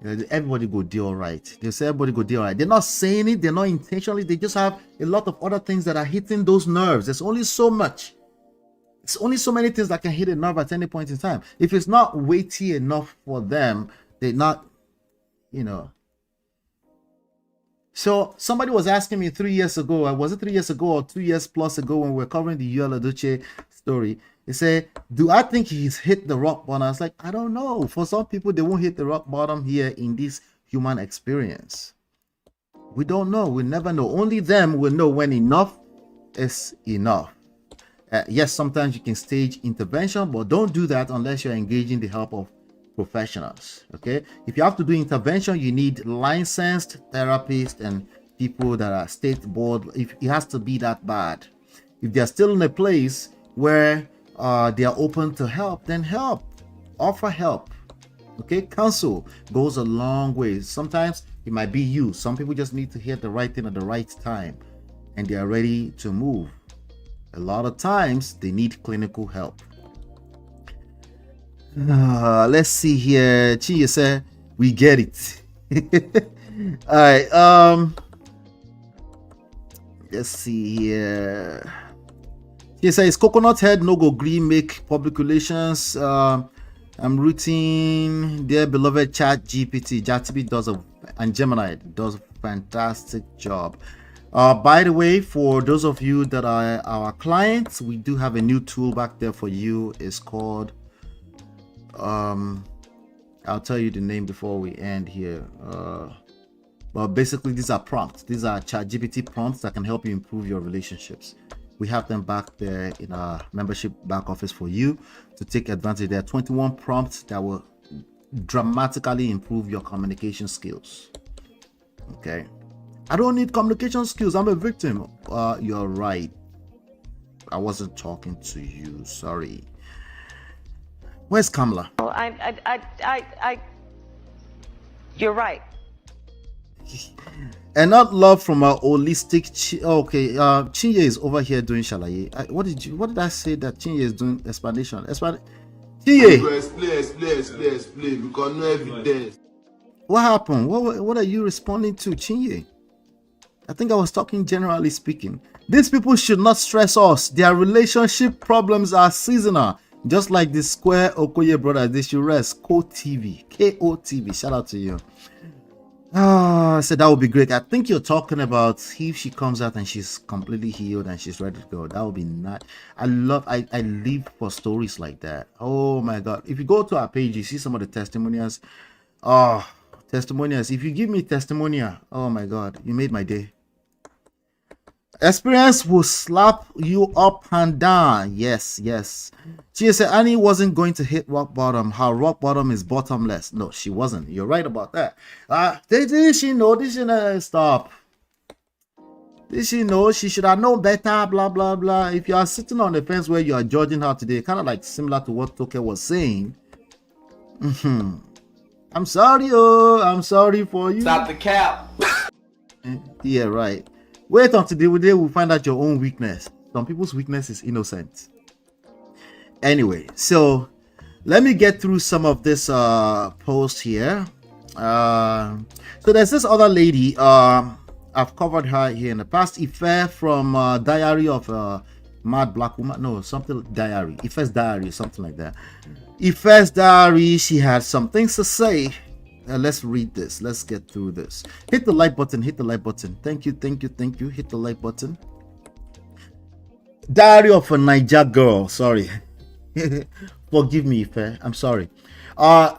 Everybody go do all right. They say everybody go do all right. They're not saying it, they're not intentionally, they just have a lot of other things that are hitting those nerves. There's only so much. It's only so many things that can hit a nerve at any point in time. If it's not weighty enough for them, they're not, you know. So somebody was asking me 3 years ago, was it 3 years ago or 2 years plus ago when we were covering the Yul Edochie story? They say, do I think he's hit the rock bottom? I was like, I don't know. For some people, they won't hit the rock bottom here in this human experience. We don't know. We never know. Only them will know when enough is enough. Yes, sometimes you can stage intervention, but don't do that unless you're engaging the help of professionals. Okay, if you have to do intervention, you need licensed therapists and people that are state board. If it has to be that bad, if they're still in a place where they are open to help, then help, offer help. Okay, counsel goes a long way. Sometimes it might be you. Some people just need to hear the right thing at the right time and they are ready to move. A lot of times they need clinical help. Let's see here. Chi said, we get it. All right. Let's see here. He says, Coconut Head no go green make public relations. I'm rooting their beloved Chat GPT. ChatGPT does and Gemini does a fantastic job. By the way, for those of you that are our clients, we do have a new tool back there for you. It's called I'll tell you the name before we end here. But basically these are prompts. These are ChatGPT prompts that can help you improve your relationships. We have them back there in our membership back office for you to take advantage. There are 21 prompts that will dramatically improve your communication skills. Okay, I don't need communication skills, I'm a victim. You're right, I wasn't talking to you, sorry. Where's Kamala? You're right. And not love from a holistic. Okay, Chinye is over here doing shalaye. What did I say that Chinye is doing explanation? You Chinye, go explain. Because no evidence. what happened? What are you responding to, Chinye? I think I was talking generally speaking. These people should not stress us. Their relationship problems are seasonal. Just like the Square Okoye brothers, they should rest. KOTV. Shout out to you. I said that would be great. I think you're talking about if she comes out and she's completely healed and she's ready to go. That would be nice. I live for stories like that. Oh my God. If you go to our page, you see some of the testimonials. Oh, testimonials. If you give me testimonial, oh my God, you made my day. Experience will slap you up and down. Yes. She said Annie wasn't going to hit rock bottom. Her rock bottom is bottomless. No, she wasn't. You're right about that. Did she know? Did she stop? Did she know? She should have known better. Blah blah blah. If you are sitting on the fence where you are judging her today, kind of like similar to what Toke was saying. I'm sorry, I'm sorry for you. Stop the cap. Yeah, right. Wait until the day we find out your own weakness. Some people's weakness is innocent. Anyway, so let me get through some of this post here. So there's this other lady. I've covered her here in the past. Ife from Diary of Mad Black Woman. No, something Diary. Ife's Diary, something like that. Ife's Diary. She had some things to say. Let's read this. Let's get through this. Hit the like button. Hit the like button. Thank you. Hit the like button. Diary of a Niger girl. Sorry. Forgive me, Ife. I'm sorry.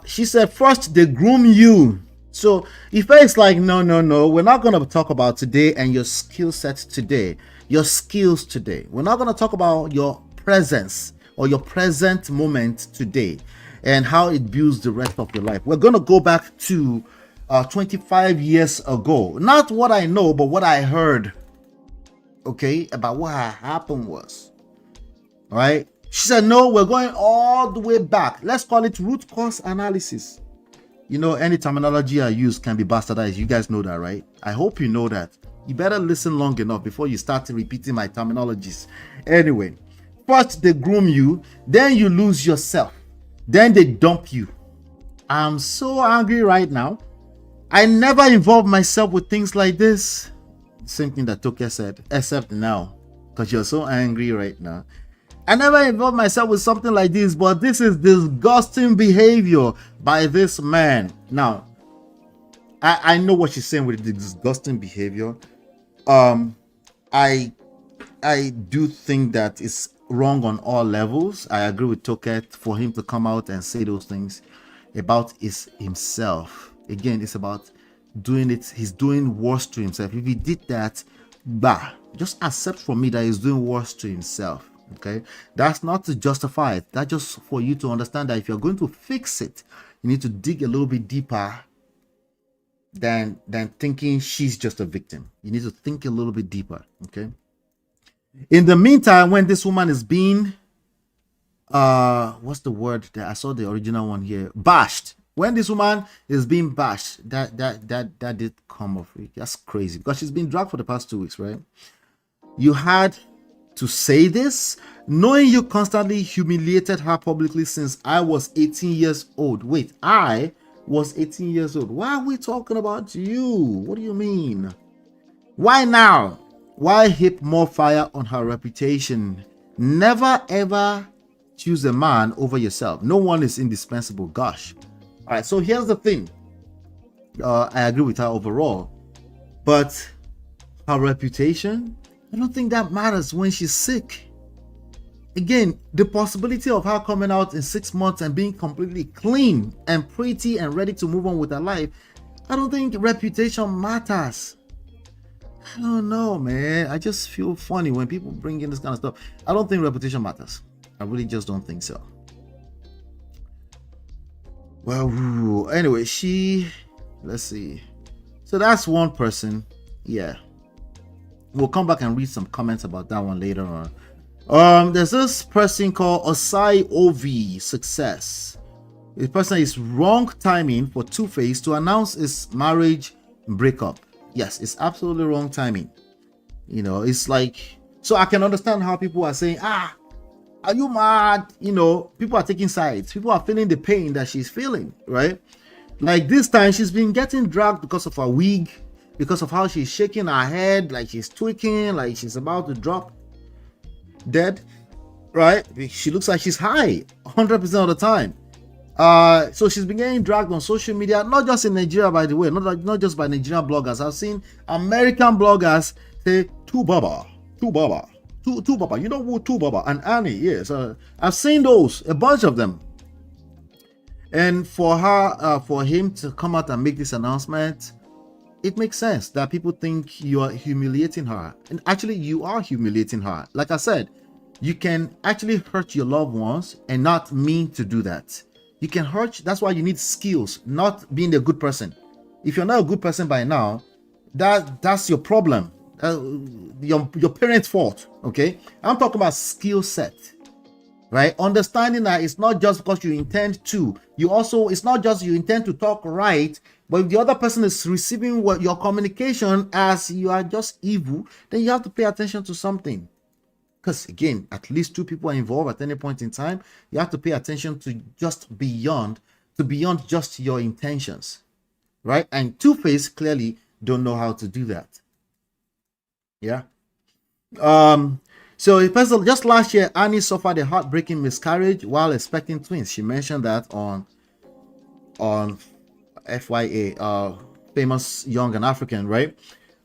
She said, first they groom you. So Ife is like, no. We're not going to talk about today and your skill set today. Your skills today. We're not going to talk about your presence or your present moment today and how it builds the rest of your life. We're going to go back to 25 years ago. Not what I know, but what I heard, okay, about what happened was. All right? She said, no, we're going all the way back. Let's call it root cause analysis. You know, any terminology I use can be bastardized. You guys know that, right? I hope you know that. You better listen long enough before you start repeating my terminologies. Anyway, first they groom you, then you lose yourself. Then they dump you. I'm so angry right now. I never involve myself with things like this. Same thing that Toke said, except now, because you're so angry right now. I never involve myself with something like this, but this is disgusting behavior by this man. Now, I know what she's saying with the disgusting behavior. I do think that it's wrong on all levels. I agree with Toket for him to come out and say those things about himself. Again, it's about doing it. He's doing worse to himself. If he did that, just accept from me that he's doing worse to himself. Okay, that's not to justify it. That's just for you to understand that if you're going to fix it, you need to dig a little bit deeper than thinking she's just a victim. You need to think a little bit deeper. Okay. In the meantime, when this woman is being what's the word that I saw the original one here, bashed. When this woman is being bashed, that did come off. That's crazy because she's been dragged for the past 2 weeks, right? You had to say this, knowing you constantly humiliated her publicly since I was 18 years old. Wait, I was 18 years old. Why are we talking about you? What do you mean? Why now? Why heap more fire on her reputation? Never ever choose a man over yourself. No one is indispensable. Gosh. All right, so here's the thing. I agree with her overall, but her reputation, I don't think that matters when she's sick. Again, the possibility of her coming out in 6 months and being completely clean and pretty and ready to move on with her life, I don't think reputation matters. I don't know, man. I just feel funny when people bring in this kind of stuff. I don't think reputation matters. I really just don't think so. Well, anyway, let's see. So that's one person. Yeah. We'll come back and read some comments about that one later on. There's this person called Osai Ovi Success. This person is wrong timing for Tuface to announce his marriage breakup. Yes, it's absolutely wrong timing. You know, it's like, so I can understand how people are saying, are you mad? You know, people are taking sides. People are feeling the pain that she's feeling, right? Like this time, she's been getting dragged because of her wig, because of how she's shaking her head, like she's tweaking, like she's about to drop dead, right? She looks like she's high 100% of the time. So she's been getting dragged on social media, not just in Nigeria, by the way, not just by Nigerian bloggers. I've seen American bloggers say, Tu Baba, Tu Baba, Tu Baba, you know who Tu Baba and Annie, yes. I've seen those, a bunch of them. And for her, for him to come out and make this announcement, it makes sense that people think you are humiliating her. And actually, you are humiliating her. Like I said, you can actually hurt your loved ones and not mean to do that. You can hurt, that's why you need skills, not being a good person. If you're not a good person by now, that's your problem. Your parents' fault, okay? I'm talking about skill set, right? Understanding that it's not just because you intend to, it's not just you intend to talk right, but if the other person is receiving what your communication as you are just evil, then you have to pay attention to something. Because again, at least two people are involved at any point in time. You have to pay attention to beyond just your intentions, right? And Tuface clearly don't know how to do that. Yeah. So just last year, Annie suffered a heartbreaking miscarriage while expecting twins. She mentioned that on FYA, famous young and African, right?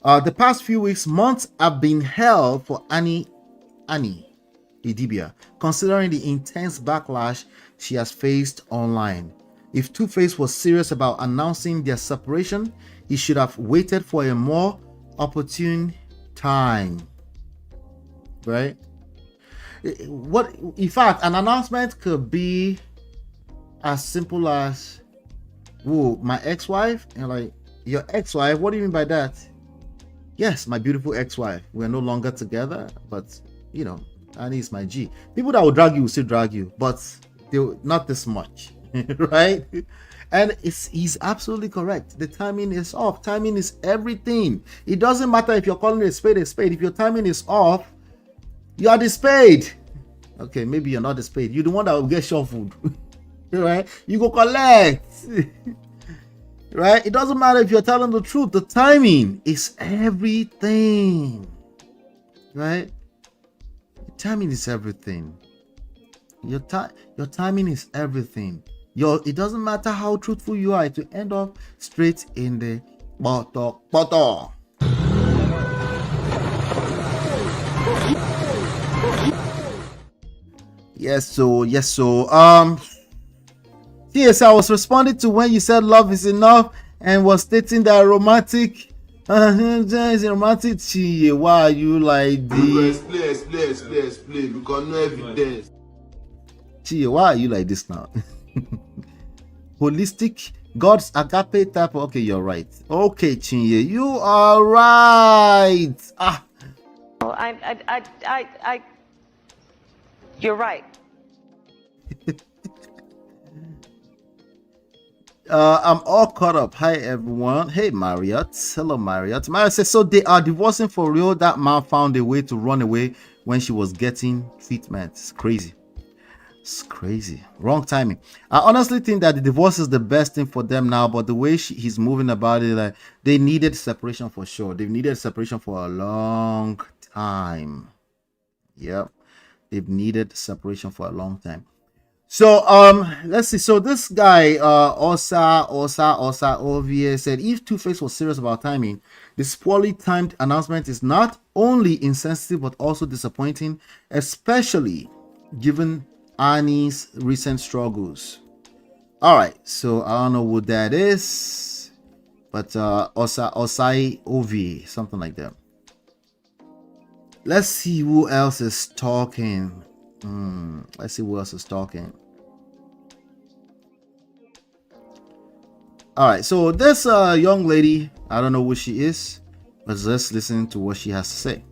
The past few months have been hell for Annie Idibia, considering the intense backlash she has faced online. If Tuface was serious about announcing their separation, he should have waited for a more opportune time, right? In fact, an announcement could be as simple as, whoa, my ex-wife? And like, your ex-wife? What do you mean by that? Yes, my beautiful ex-wife. We're no longer together, but you know, Annie is my G. People that will drag you will still drag you, but they will, not this much, right? And he's absolutely correct. The timing is off. Timing is everything. It doesn't matter if you're calling a spade a spade. If your timing is off, you are the spade. Okay, maybe you're not the spade. You're the one that will get shuffled, right? You go collect, right? It doesn't matter if you're telling the truth. The timing is everything, right? Timing is everything. Your timing is everything. It doesn't matter how truthful you are, to end up straight in the bottom. Yes, so yes, I was responding to when you said love is enough and was stating that romantic romantic. Why are you like this? Explain because no evidence. Why are you like this now? Holistic, God's agape type. Okay, you're right. Okay, Chinye, you are right. You're right. I'm all caught up. Hi everyone. Hey Marriott. Hello Marriott. Marriott says, so they are divorcing for real? That man found a way to run away when she was getting treatment. It's crazy. It's crazy. Wrong timing. I honestly think that the divorce is the best thing for them now, but the way he's moving about it, like, they needed separation for sure. They've needed separation for a long time. Yep. They've needed separation for a long time. So let's see. So this guy Osa Ovie said, if Tuface was serious about timing, this poorly timed announcement is not only insensitive but also disappointing, especially given Annie's recent struggles. All right, so I don't know what that is, but Osai Ovie, something like that. Let's see who else is talking. Let's see who else is talking. All right, so this young lady, I don't know who she is, but let's listen to what she has to say.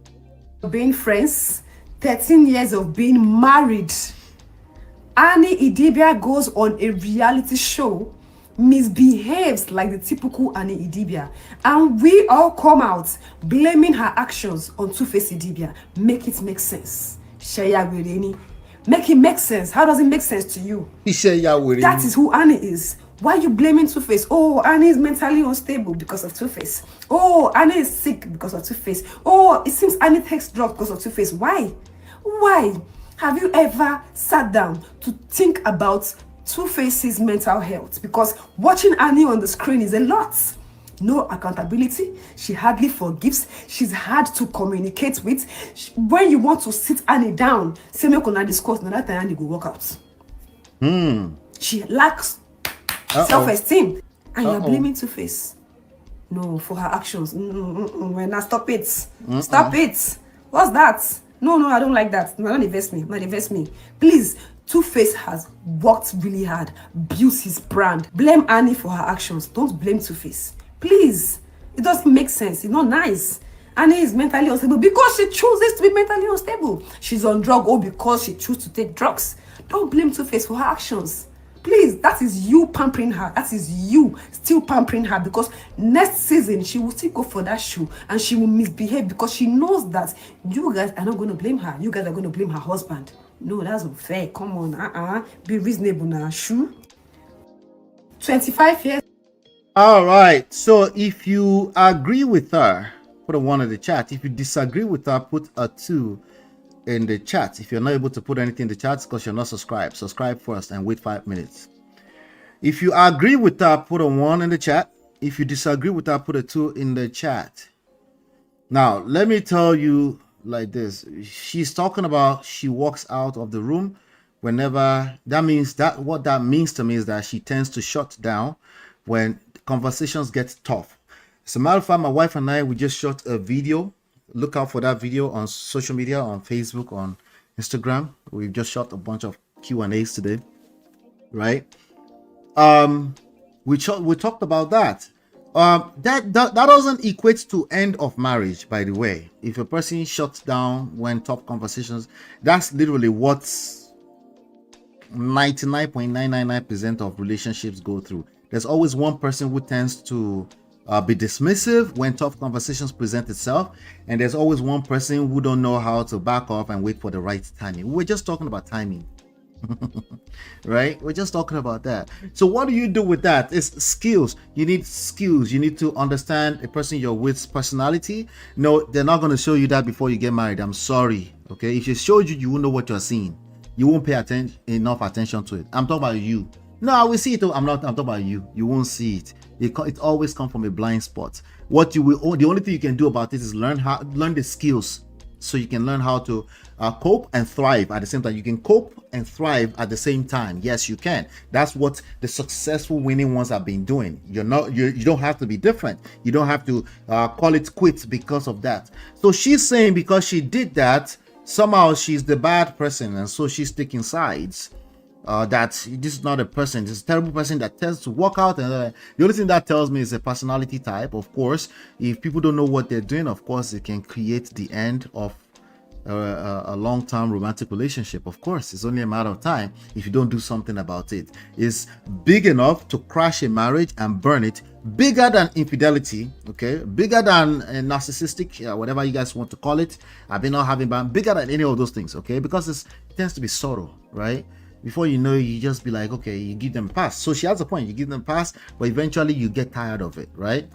Being friends, 13 years of being married. Annie Idibia goes on a reality show misbehaves like the typical Annie Idibia, and we all come out blaming her actions on Tuface Idibia. Make it make sense. Sheya Wireni. Make it make sense. How does it make sense to you? That is who Annie is. Why are you blaming Tuface? Oh, Annie is mentally unstable because of Tuface. Oh, Annie is sick because of Tuface. Oh, it seems Annie takes drugs because of Tuface. Why? Why? Have you ever sat down to think about Tuface's mental health? Because watching Annie on the screen is a lot. No accountability. She hardly forgives. She's hard to communicate with. When you want to sit Annie down, say me gonna discuss, now that time Annie go walk out. She lacks self-esteem, and you're blaming Tuface. No, for her actions. Now stop it. Stop it. What's that? No, I don't like that. No, don't invest me. Don't invest me. Please. Tuface has worked really hard, built his brand. Blame Annie for her actions. Don't blame Tuface. Please. It doesn't make sense. It's not nice. Annie is mentally unstable because she chooses to be mentally unstable. She's on drugs because she chooses to take drugs. Don't blame Tuface for her actions. Please, that is you pampering her. That is you still pampering her, because next season she will still go for that shoe and she will misbehave because she knows that you guys are not going to blame her. You guys are going to blame her husband. No, that's unfair. Come on, be reasonable now. Shoe. 25 years. All right. So if you agree with her, put a 1 in the chat. If you disagree with her, put a 2 in the chat. If you're not able to put anything in the chat because you're not subscribed, subscribe first and wait 5 minutes. If you agree with her, put a 1 in the chat. If you disagree with her, put a 2 in the chat. Now, let me tell you like this. She's talking about she walks out of the room whenever. That means that what that means to me is that she tends to shut down when conversations get tough. As a matter of fact, my wife and I, we just shot a video. Look out for that video on social media, on Facebook, on Instagram. We've just shot a bunch of Q&As today, right? We talked about that. That doesn't equate to end of marriage, by the way. If a person shuts down when tough conversations, that's literally what 99.999% of relationships go through. There's always one person who tends to be dismissive when tough conversations present itself, and there's always one person who don't know how to back off and wait for the right timing. We're just talking about timing. Right? We're just talking about that. So what do you do with that? It's skills. You need skills. You need to understand a person you're with's personality. No, they're not going to show you that before you get married. I'm sorry. Okay, if they showed you, you won't know what you're seeing. You won't pay enough attention to it. I'm talking about you. No, I will see it. I'm talking about you. You won't see it. It always comes from a blind spot. The only thing you can do about it is learn the skills, so you can learn how to cope and thrive at the same time. You can cope and thrive at the same time. Yes, you can. That's what the successful winning ones have been doing. You don't have to be different. You don't have to call it quits because of that. So she's saying because she did that, somehow she's the bad person, and so she's taking sides. That this is not a person, this is a terrible person that tends to walk out, and the only thing that tells me is a personality type. Of course, if people don't know what they're doing, of course it can create the end of a long-term romantic relationship. Of course, it's only a matter of time if you don't do something about it. It's big enough to crash a marriage and burn it, bigger than infidelity, okay, bigger than narcissistic, whatever you guys want to call it. I've been not having bigger than any of those things, okay, because it tends to be subtle, right? Before you know, you just be like, okay, you give them a pass. So she has a point, you give them a pass, but eventually you get tired of it, right?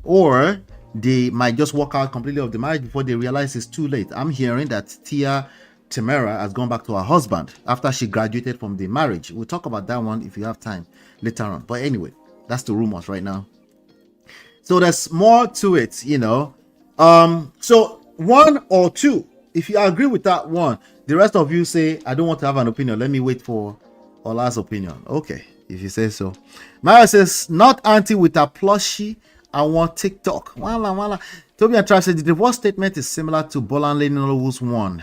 Or they might just walk out completely of the marriage before they realize it's too late. I'm hearing that Tamera has gone back to her husband after she graduated from the marriage. We'll talk about that one if you have time later on. But anyway, that's the rumors right now. So there's more to it, you know. So 1 or 2. If you agree with that one, the rest of you say, I don't want to have an opinion. Let me wait for Ola's opinion. Okay, if you say so. Mara says, not auntie with a plushie. I want TikTok. Wala. Toby and Trav said, the divorce statement is similar to Bolanle Nollywood's one.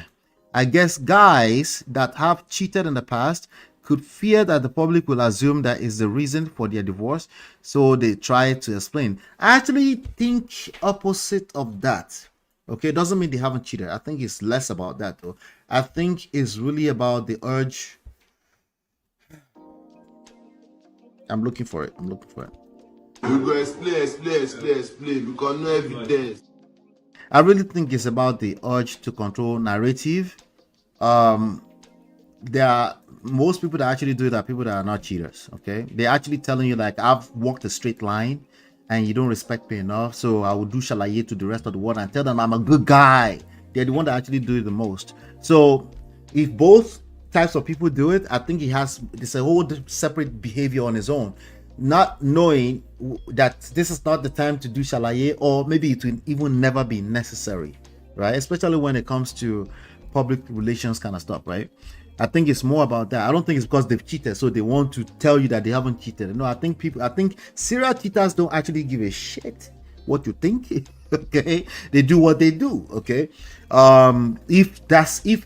I guess guys that have cheated in the past could fear that the public will assume that is the reason for their divorce, so they try to explain. I actually think opposite of that. Okay, doesn't mean they haven't cheated. I think it's less about that though. I think it's really about the urge. I'm looking for it. We go explain because no evidence. I really think it's about the urge to control narrative. There are most people that actually do it are people that are not cheaters. Okay, they're actually telling you like, I've walked a straight line and you don't respect me enough, so I will do shalaye to the rest of the world and tell them I'm a good guy. They're the one that actually do it the most. So if both types of people do it, I think it's a whole separate behavior on his own, not knowing that this is not the time to do shalaye, or maybe it will even never be necessary, right? Especially when it comes to public relations kind of stuff, right? I think it's more about that. I don't think it's because they've cheated, so they want to tell you that they haven't cheated. No, I think serial cheaters don't actually give a shit what you think. Okay, they do what they do. Okay, if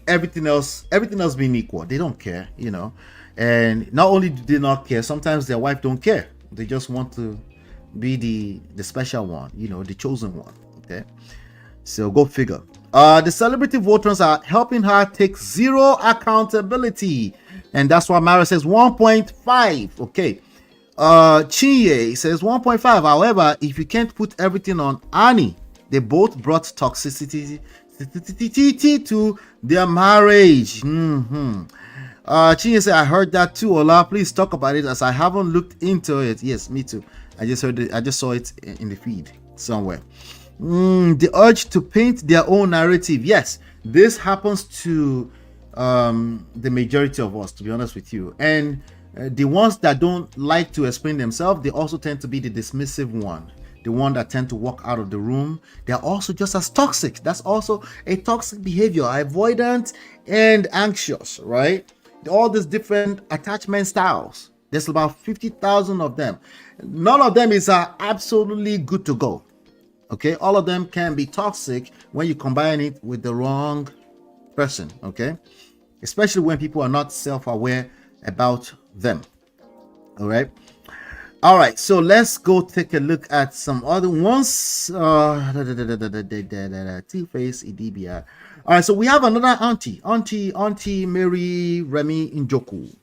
everything else being equal, they don't care, you know. And not only do they not care, sometimes their wife don't care. They just want to be the special one, you know, the chosen one. Okay, so go figure. The celebrity voters are helping her take zero accountability, and that's why Mara says 1.5. Okay, Chinye says 1.5. However, if you can't put everything on Annie, they both brought toxicity to their marriage. Chinye said, I heard that too. Ola, please talk about it, as I haven't looked into it. Yes, me too. I just heard it. I just saw it in the feed somewhere. The urge to paint their own narrative. Yes, this happens to the majority of us, to be honest with you. And the ones that don't like to explain themselves, they also tend to be the dismissive one, the one that tend to walk out of the room. They're also just as toxic. That's also a toxic behavior, avoidant and anxious, right? All these different attachment styles. There's about 50,000 of them. None of them is absolutely good to go. Okay, all of them can be toxic when you combine it with the wrong person. Okay, especially when people are not self-aware about them. All right, so let's go take a look at some other ones. Tuface Idibia. All right, so we have another auntie Mary Remy Njoku.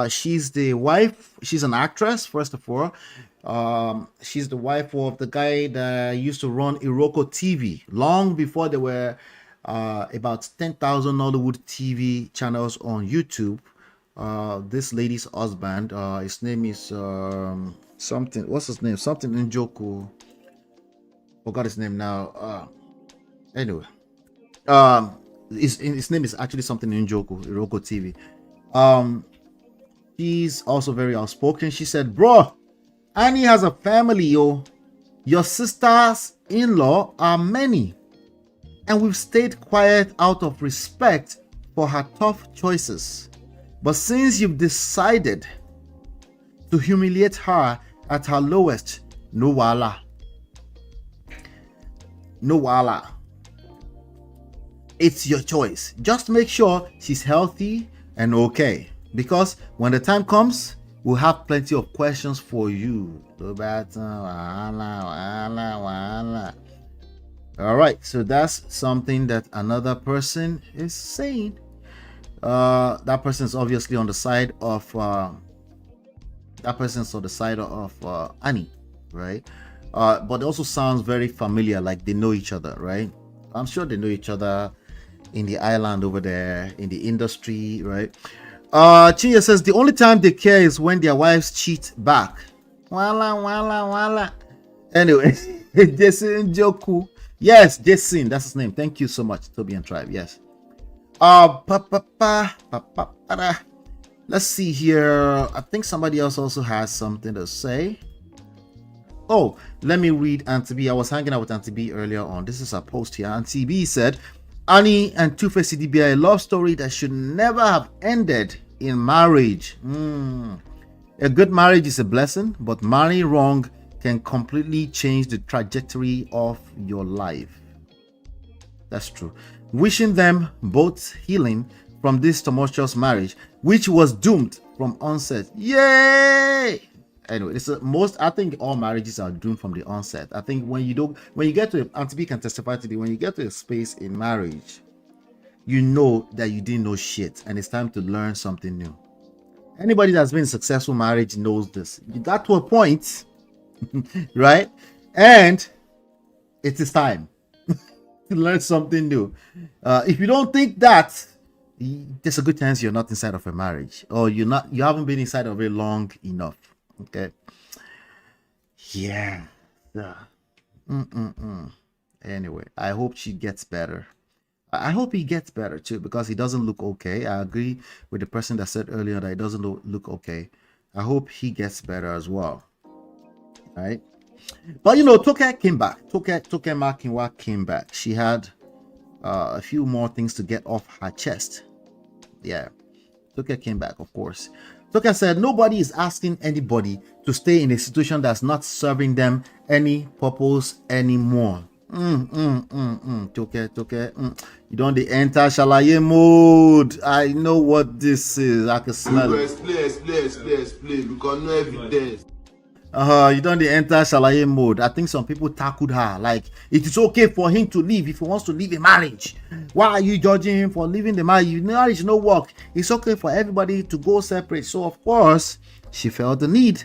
She's the wife. She's an actress, first of all. She's the wife of the guy that used to run Iroko TV long before there were about 10,000 Hollywood TV channels on YouTube. This lady's husband, his name is something. What's his name? Something Njoku. Forgot his name now. Anyway, his name is actually something Njoku. Iroko TV. She's also very outspoken. She said, "Bro, Annie has a family, yo. Your sisters-in-law are many, and we've stayed quiet out of respect for her tough choices. But since you've decided to humiliate her at her lowest, no wala. No wala. It's your choice. Just make sure she's healthy and okay. Because when the time comes, we'll have plenty of questions for you." All right, so that's something that another person is saying. That person is obviously on the side of Annie, right? But it also sounds very familiar, like they know each other, right? I'm sure they know each other in the island over there, in the industry, right? Chia says the only time they care is when their wives cheat back. Wala. Anyway, Jason Joku. Yes, Jason, that's his name. Thank you so much, Toby and Tribe. Yes. Let's see here. I think somebody else also has something to say. Oh, let me read Auntie B. I was hanging out with Auntie B earlier on. This is a post here. Auntie B said, Annie and Tuface Idibia, a love story that should never have ended in marriage. A good marriage is a blessing, but marrying wrong can completely change the trajectory of your life. That's true. Wishing them both healing from this tumultuous marriage, which was doomed from onset. Yay! Anyway, I think all marriages are doomed from the onset. I think when you get to Auntie B can testify to when you get to a space in marriage, you know that you didn't know shit and it's time to learn something new. Anybody that's been in a successful marriage knows this. You got to a point, right? And it is time to learn something new. If you don't think that, there's a good chance you're not inside of a marriage, or you haven't been inside of it long enough. Okay. Yeah. Anyway, I hope she gets better. I hope he gets better too, because he doesn't look okay. I agree with the person that said earlier that he doesn't look okay. I hope he gets better as well. Right? But you know, Toke came back. Toke Makinwa came back. She had a few more things to get off her chest. Yeah. Toke came back, of course. Toke said nobody is asking anybody to stay in a situation that's not serving them any purpose anymore. Toke. You don't enter Shalaye mode. I know what this is. I can smell it. Explain. Because no evidence. You don't enter Shalaye mode. I think some people tackled her. Like, it is okay for him to leave if he wants to leave a marriage. Why are you judging him for leaving the marriage? Marriage no work. It's okay for everybody to go separate. So of course, she felt the need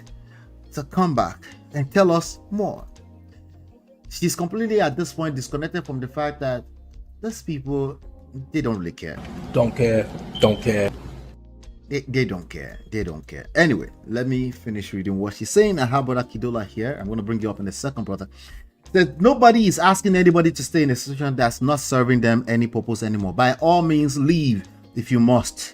to come back and tell us more. She's completely at this point disconnected from the fact that these people, they don't really care. Don't care. They don't care. They don't care. Anyway, let me finish reading what she's saying. I have Brother Kidola here. I'm going to bring you up in a second, brother. That nobody is asking anybody to stay in a situation that's not serving them any purpose anymore. By all means, leave if you must.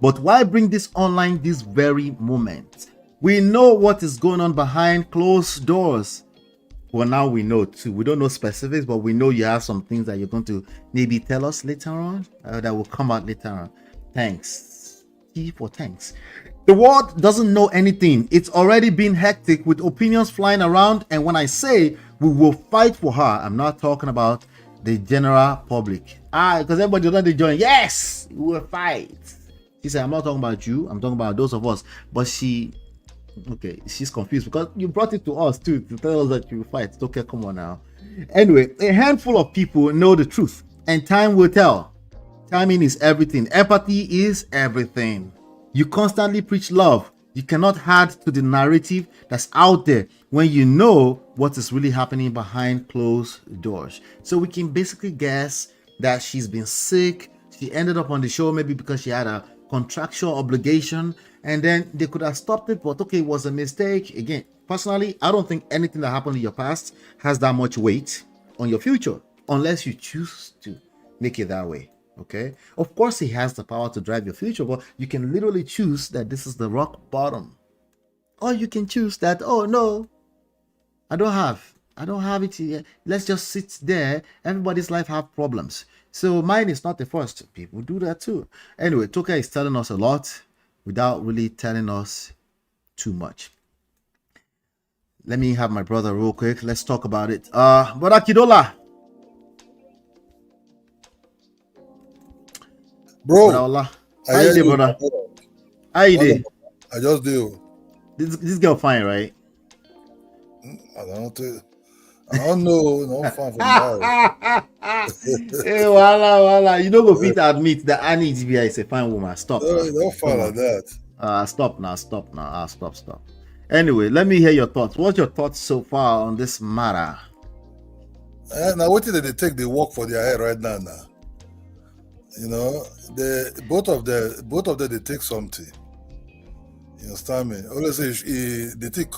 But why bring this online this very moment? We know what is going on behind closed doors. Well, now we know too. We don't know specifics, but we know you have some things that you're going to maybe tell us later on, that will come out later on. Thanks. For thanks. The world doesn't know anything. It's already been hectic with opinions flying around. And when I say we will fight for her, I'm not talking about the general public. Because everybody doesn't join. Yes, we will fight. She said, I'm not talking about you. I'm talking about those of us. But she's confused because you brought it to us too to tell us that you will fight. Okay, come on now. Anyway, a handful of people know the truth, and time will tell. Timing is everything. Empathy is everything. You constantly preach love. You cannot add to the narrative that's out there when you know what is really happening behind closed doors. So we can basically guess that she's been sick. She ended up on the show maybe because she had a contractual obligation, and then they could have stopped it, but okay, it was a mistake. Again, personally, I don't think anything that happened in your past has that much weight on your future unless you choose to make it that way. Okay, of course he has the power to drive your future, but you can literally choose that this is the rock bottom, or you can choose that, oh no, I don't have it here. Let's just sit there. Everybody's life have problems, so mine is not the first. People do that too. Anyway, Toke is telling us a lot without really telling us too much. Let me have my brother real quick. Let's talk about it. Brother Kidola. Bro, how you doing, brother? How you doing? I just do. This girl fine, right? I don't know. No fine for now. Hey, voila. You don't go fit admit that Annie Idibia is a fine woman. Stop. Don't fine like that. Stop now. Stop. Anyway, let me hear your thoughts. What's your thoughts so far on this matter? Now, what did they take the work for their head right now? You know, both of them they take something. You understand me? Always say they think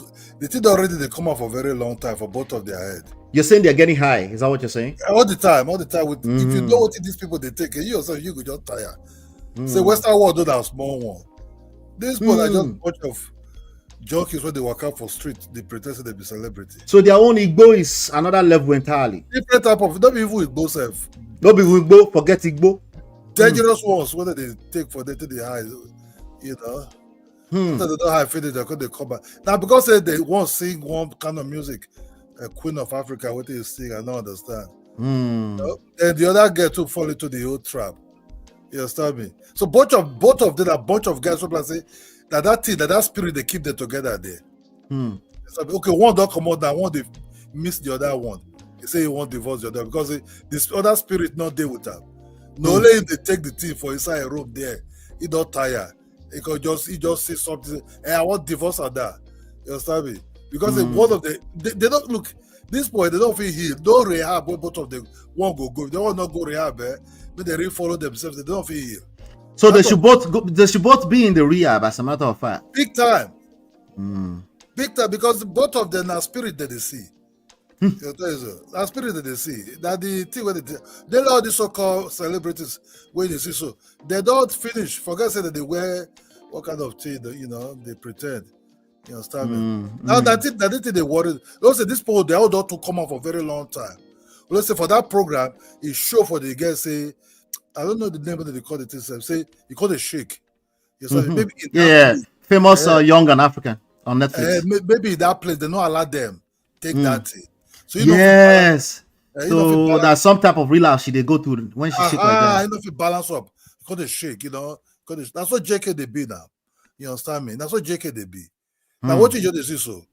already they come out for a very long time for both of their head. You're saying they're getting high? Is that what you're saying? All the time. If you know what these people they take, you yourself you could just tire. Say Western world do that small one. These people are just a bunch of junkies when they walk out for street. They pretend they be celebrity. So their own Igbo is another level entirely. Different type of. Don't be even Igbo self. Don't be Igbo. Forget Igbo. Dangerous ones, whether they take for them to the high, you know. So they don't have finish, they come back. Now, because they want to sing one kind of music, Queen of Africa, what they sing, I don't understand. You know? And the other girl too fall into the old trap. You understand me? So both of them, a bunch of guys, people say that spirit, they keep them together there. Okay, one don't come out, that one they miss the other one. They say he won't divorce the other because this other spirit not there with them. No, only if they take the thing for inside a room there, he don't tire. he just say something. Hey, I want divorce on that. You understand me? Because one of they don't look. This boy, they don't feel healed. No rehab when both of them one go. If they want not go rehab, when they re-follow themselves, they don't feel healed. So they should both go, they should both be in the rehab, as a matter of fact. Big time. Big time, because both of them are spirit that they see. That spirit that they see. That the thing where they all the so-called celebrities when they see so they don't finish. Forget say that they wear what kind of thing they pretend. You understand me? Now that thing they worried. Let's say this people they all don't to come out for a very long time. Let's say for that program, it show for the guys say, I don't know the name of they call it itself. Say you call it shake. You understand? Maybe famous young and African on Netflix. Maybe in that place they don't allow them take that thing. So so there's some type of relapse they go through when she shake like that. I know if you balance up, because they shake, that's what JK they be now. You understand me? That's what JK they be. Now what you just see so,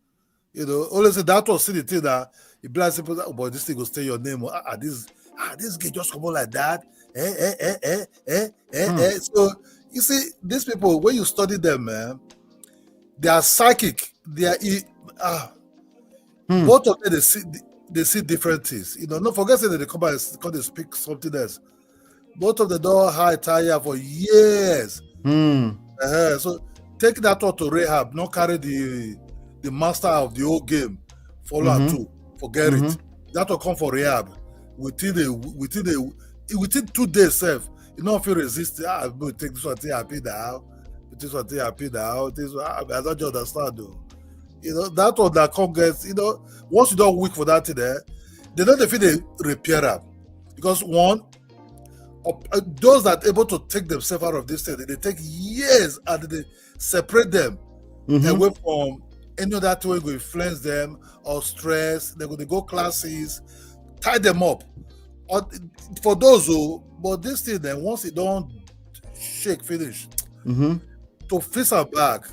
always say that was see the thing that you blind people. Oh boy, this thing will stay your name. This guy just come on like that. So you see, these people when you study them, man, they are psychic. They are both of them they see different things. Don't forget that they come out because they speak something else. Both of them don't high tire for years. So take that out to rehab, not carry the master of the old game, follow and two, forget it. That will come for rehab. Within 2 days, self, if you resist, I'm going to take this one thing happy now. This one thing happy now. This one, I don't understand though. That one that come gets, once you don't weak for that thing there, they don't feel they repair up. Because one, those that are able to take themselves out of this thing, they take years and they separate them away from any other thing going to influence them or stress. They're going to go classes, tie them up. Or for those but this thing then, once it don't shake, finish, to fix her back,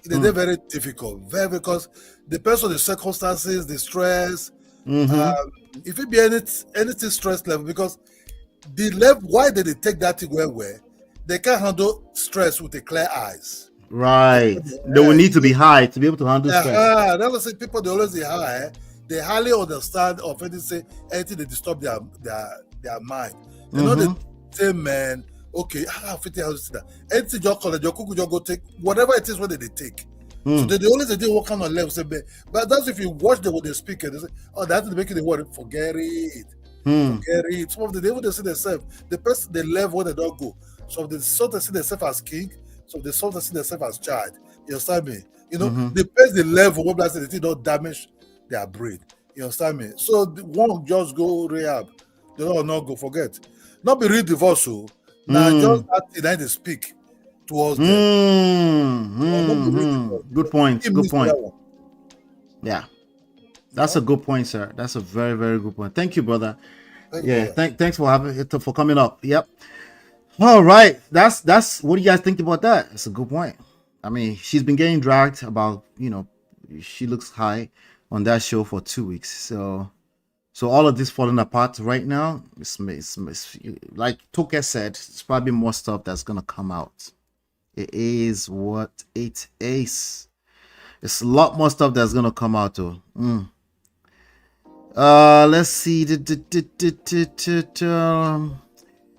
they're very difficult, because depends on the circumstances, the stress. If it be anything stress level, because the level why did they take that thing where they can't handle stress with the clear eyes. Right. They will need to be high to be able to handle stress. That's why people they always be high. They hardly understand or anything that disturb their mind. They know the same man. Okay, anything just call it, your cuckoo just go take whatever it is what they take. So they always do what kind of level say, but that's if you watch them when they speak and they say, oh, that's making the word, forget it. Forget it. Some of the devil they see themselves, the person they level where they don't go. So they sort of see themselves as king, so they sort of see themselves as child. You understand me? The person the level where they thing don't damage their brain. You understand me? So one just go rehab, the other not go forget. Not be real divorce. Now just that they speak towards them. Good point. Good point. Yeah. That's a good point, sir. That's a very, very good point. Thank you, brother. Thanks for coming up. Yep. All right. That's what do you guys think about that? It's a good point. I mean, she's been getting dragged about, she looks high on that show for 2 weeks. So all of this falling apart right now, it's like Tuface said, it's probably more stuff that's gonna come out. It is what it is. It's a lot more stuff that's gonna come out though. Let's see.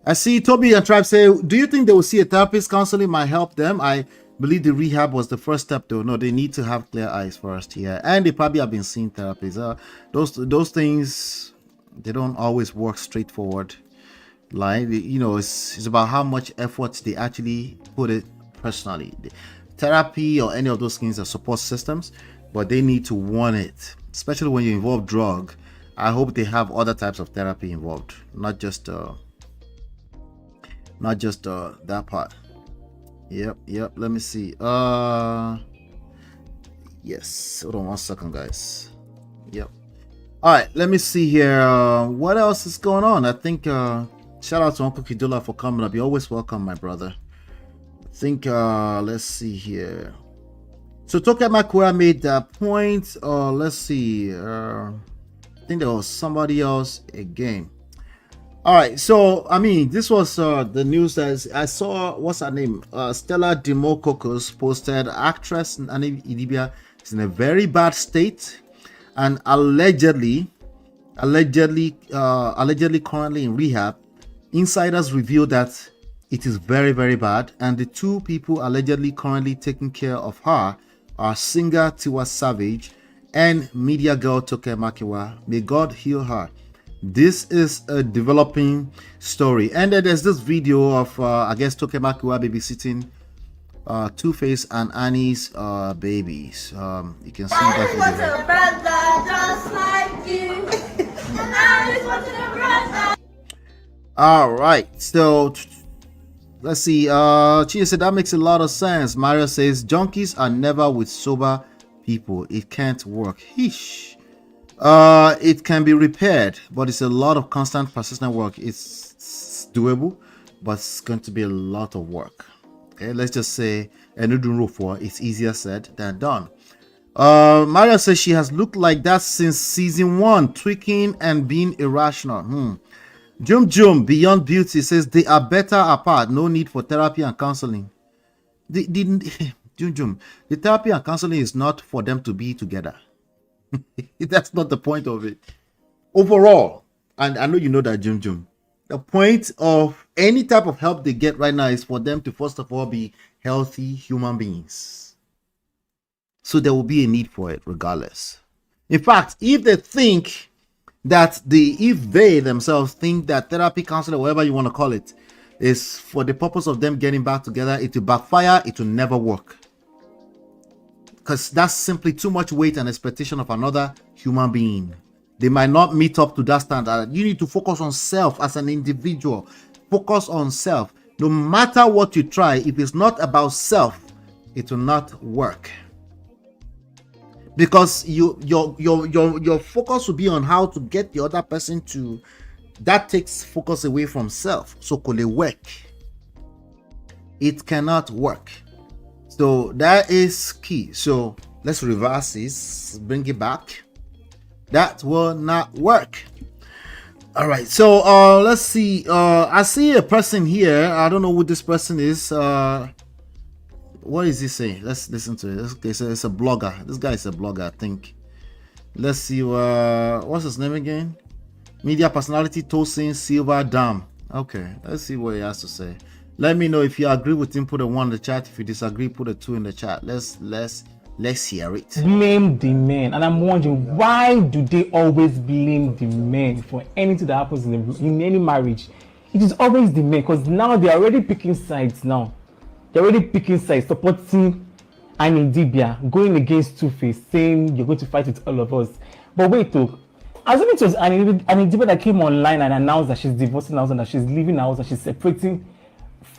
I see Toby and Tribe say, do you think they will see a therapist? Counseling might help them. I believe the rehab was the first step though. No, they need to have clear eyes first. Yeah, and they probably have been seeing therapists. Those things, they don't always work straightforward. Like, it's about how much effort they actually put it personally. Therapy or any of those things are support systems, but they need to want it, especially when you involve drug. I hope they have other types of therapy involved, not just that part. Yep. Let me see. Yes. Hold on 1 second, guys. Yep. All right. Let me see here. What else is going on? I think shout out to Uncle Kidula for coming up. You're always welcome, my brother. I think let's see here. So Toke Makura made that point. Let's see. I think there was somebody else again. All right, so I mean, this was the news that I saw. What's her name? Stella Demokokos posted actress Innocent Idibia is in a very bad state, and allegedly currently in rehab. Insiders revealed that it is very, very bad, and the two people allegedly currently taking care of her are singer Tiwa Savage and media girl Toke Makiwa. May God heal her. This is a developing story, and then there's this video of I guess Toke Makiwa babysitting Tuface and Annie's babies. You can see that video. All right, so let's see. Chia said that makes a lot of sense. Mario says junkies are never with sober people. It can't work. Heesh. It can be repaired, but it's a lot of constant, persistent work. It's doable, but it's going to be a lot of work. Okay, let's just say it's easier said than done. Maria says she has looked like that since season 1, tweaking and being irrational. Jum Beyond Beauty says they are better apart. No need for therapy and counseling. The therapy and counseling is not for them to be together. That's not the point of it. Overall, and I know you know that, Jum. The point of any type of help they get right now is for them to first of all be healthy human beings. So there will be a need for it regardless. In fact, if they themselves think that therapy, counseling, whatever you want to call it, is for the purpose of them getting back together, it will backfire. It will never work. Because that's simply too much weight and expectation of another human being. They might not meet up to that standard. You need to focus on self as an individual. Focus on self. No matter what you try, if it's not about self, it will not work. Because your focus will be on how to get the other person to. That takes focus away from self. So could it work? It cannot work. So that is key. So let's reverse this, bring it back. That will not work. All right. So let's see. I see a person here. I don't know who this person is. What is he saying? Let's listen to it. Okay, so it's a blogger. This guy is a blogger, I think. Let's see. What's his name again? Media personality Tosin Silver Dam. Okay, let's see what he has to say. Let me know if you agree with him. Put a 1 in the chat. If you disagree, put a 2 in the chat. Let's hear it. Blame the men, and I'm wondering, why do they always blame the men for anything that happens in any marriage? It is always the men, because now they're already picking sides. They're already picking sides, supporting Idibia, going against Tuface, saying you're going to fight with all of us. But wait, though, assuming it was Idibia that came online and announced that she's divorcing her husband, that she's leaving her house, and she's separating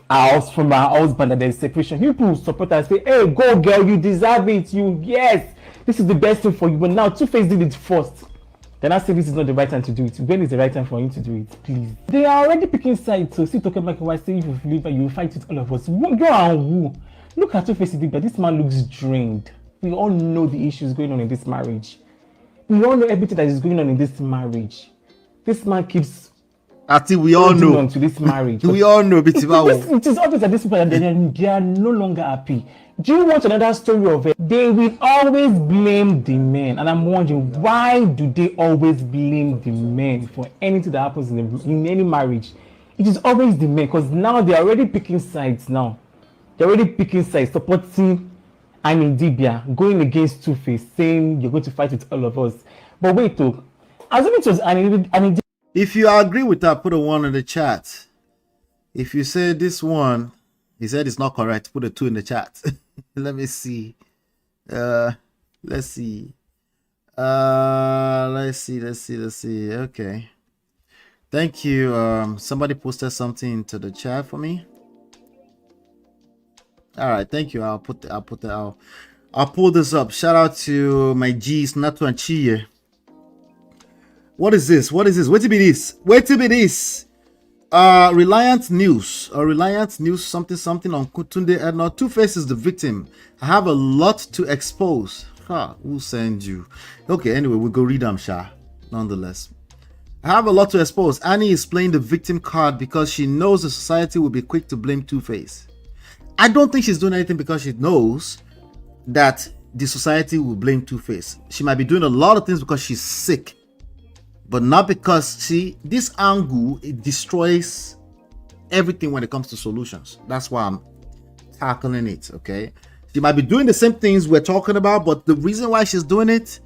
her house from her husband, and there's separation. People support her and say, hey, go girl, you deserve it. Yes, this is the best thing for you. But now Tuface did it first. Then I say this is not the right time to do it. When is the right time for him to do it? Please. They are already picking sides. So see, talking about why say if you leave, you will fight with all of us. Go and who? Look at Tuface Idibia. This man looks drained. We all know the issues going on in this marriage. We all know everything that is going on in this marriage. This man keeps. I think we all know. To this marriage. We all know. It is obvious that these people they are no longer happy. Do you want another story of it? They will always blame the men, and I'm wondering, why do they always blame the men for anything that happens in any marriage? It is always the men, because now they're already picking sides. They're already picking sides, supporting Idibia, going against Tuface, saying you're going to fight with all of us. But wait, though, assuming it was Idibia. If you agree with that, put a 1 in the chat. If you say this one, he said it's not correct, put a 2 in the chat. Let me see. Let's see. Let's see. Okay. Thank you. Somebody posted something into the chat for me. All right, thank you. I'll pull this up. Shout out to my G's, Natu and Chiye. What is this? Wait to be this. Reliant News something on Kutunde Edna. Tuface is the victim. I have a lot to expose. Who sent you? Okay, anyway, we'll go read them, Sha. Nonetheless. I have a lot to expose. Annie is playing the victim card because she knows the society will be quick to blame Tuface. I don't think she's doing anything because she knows that the society will blame Tuface. She might be doing a lot of things because she's sick, but not because this angle, it destroys everything when it comes to solutions. That's why I'm tackling it. Okay, she might be doing the same things we're talking about, but the reason why she's doing it,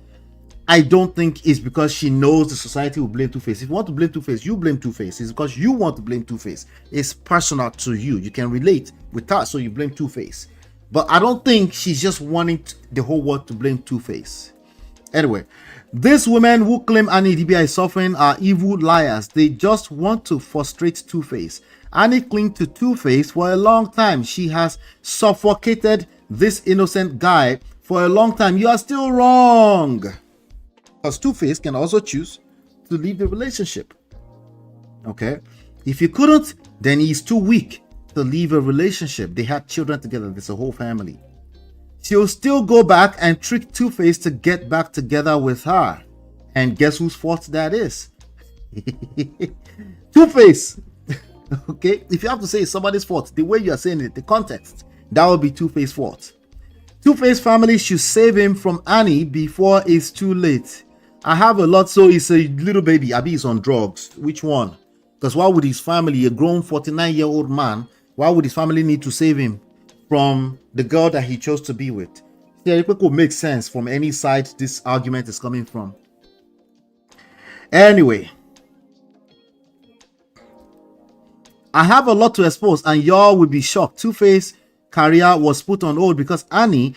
I don't think it's because she knows the society will blame Tuface. If you want to blame Tuface, you blame Tuface. It's because you want to blame Tuface. It's personal to you. You can relate with her, so you blame Tuface. But I don't think she's just wanting the whole world to blame Tuface. Anyway, these women who claim Annie Idibia is suffering are evil liars. They just want to frustrate Tuface. Annie clung to Tuface for a long time. She has suffocated this innocent guy for a long time. You are still wrong. Because Tuface can also choose to leave the relationship. Okay? If he couldn't, then he's too weak to leave a relationship. They had children together. There's a whole family. She'll still go back and trick Tuface to get back together with her. And guess whose fault that is? Tuface. Okay? If you have to say it's somebody's fault, the way you are saying it, the context, that would be Tuface's fault. Tuface family should save him from Annie before it's too late. I have a lot, so he's a little baby. Abi is on drugs. Which one? Because why would his family, a grown 49-year-old man, why would his family need to save him from the girl that he chose to be with? Yeah, it could make sense from any side this argument is coming from. Anyway, I have a lot to expose, and y'all will be shocked. Tuface's career was put on hold because Annie,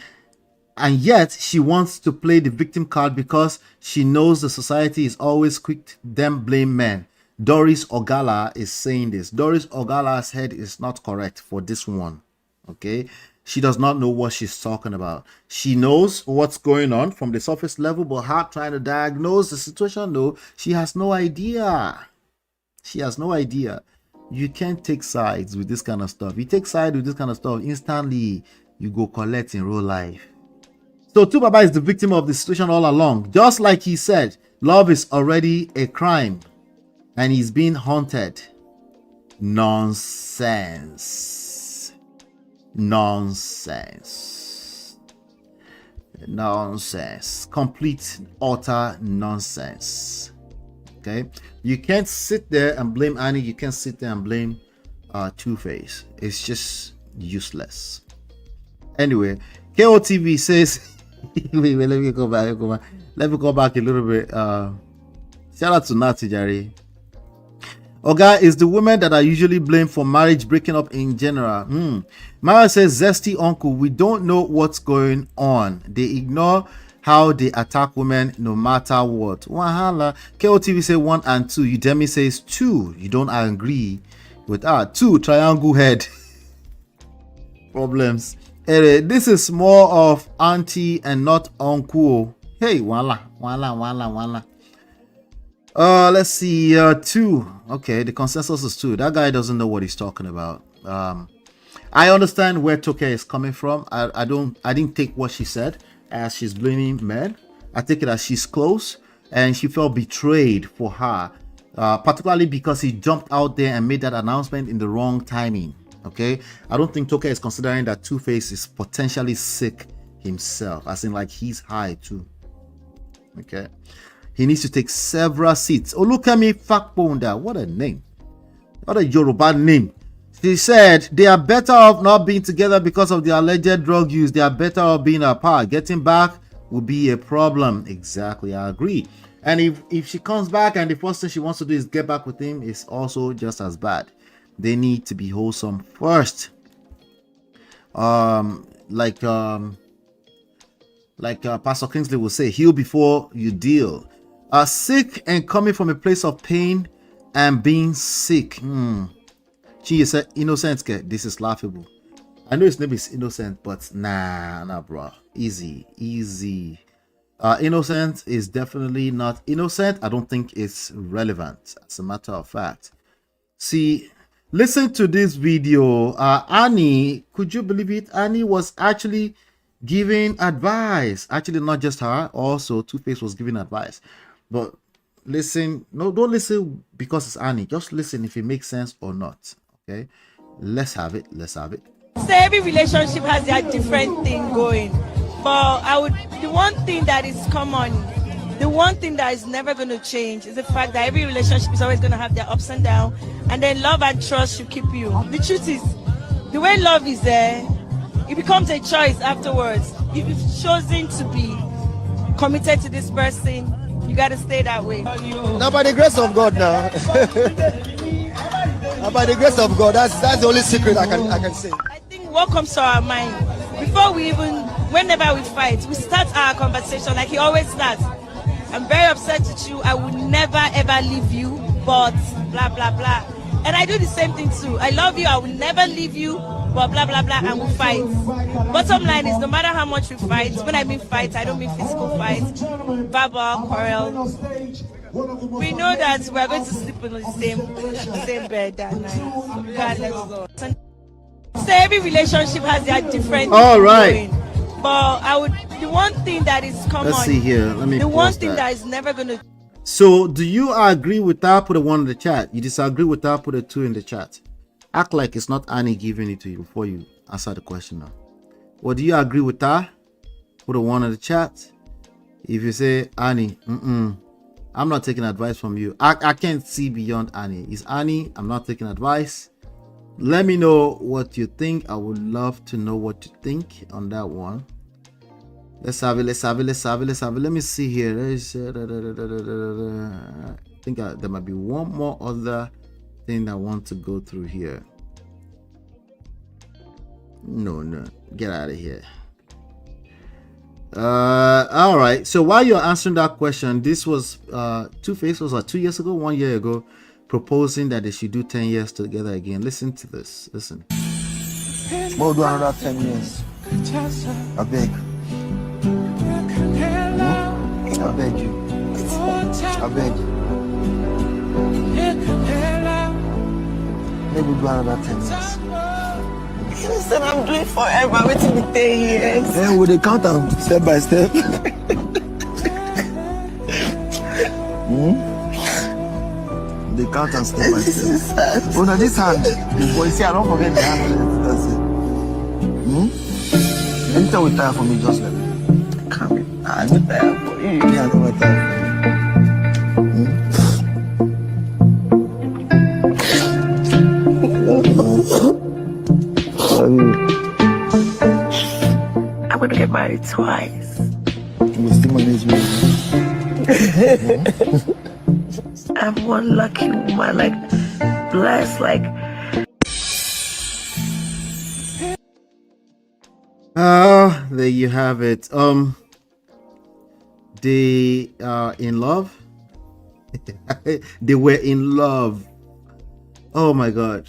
and yet she wants to play the victim card because she knows the society is always quick to them blame men. Doris Ogala is saying this. Doris Ogala's head is not correct for this one. Okay, she does not know what she's talking about. She knows what's going on from the surface level, but her trying to diagnose the situation, no, she has no idea. She has no idea. You can't take sides with this kind of stuff. You take sides with this kind of stuff, instantly you go collect in real life. So Tubaba is the victim of the situation all along. Just like he said, love is already a crime and he's being haunted. Nonsense. Nonsense. Nonsense. Complete, utter nonsense. Okay? You can't sit there and blame Annie. You can't sit there and blame Tuface. It's just useless. Anyway, KOTV says... wait, let me go back. Let me go back a little bit. Shout out to Nati Jari. Oga is the women that are usually blamed for marriage breaking up in general. Mara says, zesty uncle, we don't know what's going on. They ignore how they attack women no matter what. Wahala. KOTV say 1 and 2. Udemy says 2. You don't agree with that. 2 triangle head. Problems. This is more of auntie and not uncle. Hey, wala. Let's see. 2. Okay, the consensus is 2. That guy doesn't know what he's talking about. I understand where Toke is coming from. I didn't take what she said as she's blaming men. I take it as she's close and she felt betrayed for her, particularly because he jumped out there and made that announcement in the wrong timing. Okay, I don't think Toke is considering that Tuface is potentially sick himself, as in like he's high too. Okay, he needs to take several seats. Oh, look at me, Fakponda. What a name! What a Yoruba name. She said they are better off not being together because of the alleged drug use. They are better off being apart. Getting back will be a problem. Exactly, I agree. And if she comes back and the first thing she wants to do is get back with him, it's also just as bad. They need to be wholesome first. Like Pastor Kingsley will say, heal before you deal. Sick and coming from a place of pain and being sick. She said, Innocent, this is laughable. I know his name is Innocent, but nah, bro. Easy. Innocent is definitely not innocent. I don't think it's relevant, as a matter of fact. See, listen to this video. Annie, could you believe it? Annie was actually giving advice. Actually, not just her. Also, Tuface was giving advice. But listen. No, don't listen because it's Annie. Just listen if it makes sense or not. Okay, let's have it. Let's have it. So every relationship has their different thing going, but the one thing that is common, the one thing that is never going to change is the fact that every relationship is always going to have their ups and downs, and then love and trust should keep you. The truth is, the way love is there, it becomes a choice afterwards. If you've chosen to be committed to this person, you got to stay that way. Now, by the grace of God, now. Now, by the grace of God, that's the only secret I can say. I think what comes to our mind before whenever we fight, we start our conversation like he always starts. I'm very upset with you. I will never ever leave you, but blah blah blah. And I do the same thing too. I love you. I will never leave you, but blah blah blah. And we fight. Bottom line is, no matter how much we fight, when I mean fight, I don't mean physical fight, verbal quarrel. We know that we are going to sleep in the same bed that night, regardless. So every relationship has their different. All right. Going. But the one thing that is common. Let's see here. Let me. The one thing that is never going to. So, do you agree with that? Put a 1 in the chat. You disagree with that? Put a 2 in the chat. Act like it's not Annie giving it to you before you answer the question now. Or do you agree with that? Put a 1 in the chat. If you say Annie, I'm not taking advice from you. I can't see beyond Annie. It's Annie. I'm not taking advice. Let me know what you think. I would love to know what you think on that one. Let's have it. Let me see here. I think there might be one more other thing I want to go through here. No, get out of here. All right. So while you're answering that question, this was Tuface was 2 years ago, 1 year ago, proposing that they should do 10 years together again. Listen to this. Listen. We'll do another 10 years. I beg. I beg you. I beg you. Maybe we'll do another 10 years. Innocent, I'm doing forever. Waiting to 10 years. Then with the count down step by step. They count and step by step. Oh, now this hand. Boy, see, I don't forget the hand. That's it. Anytime we tire for me, just let me. Come in. I'm not tired for you. Yeah, I know I'm tired. I'm going to get married twice. You still manage me. I'm one lucky woman, like blessed, like. There you have it. They are in love. They were in love. Oh my God.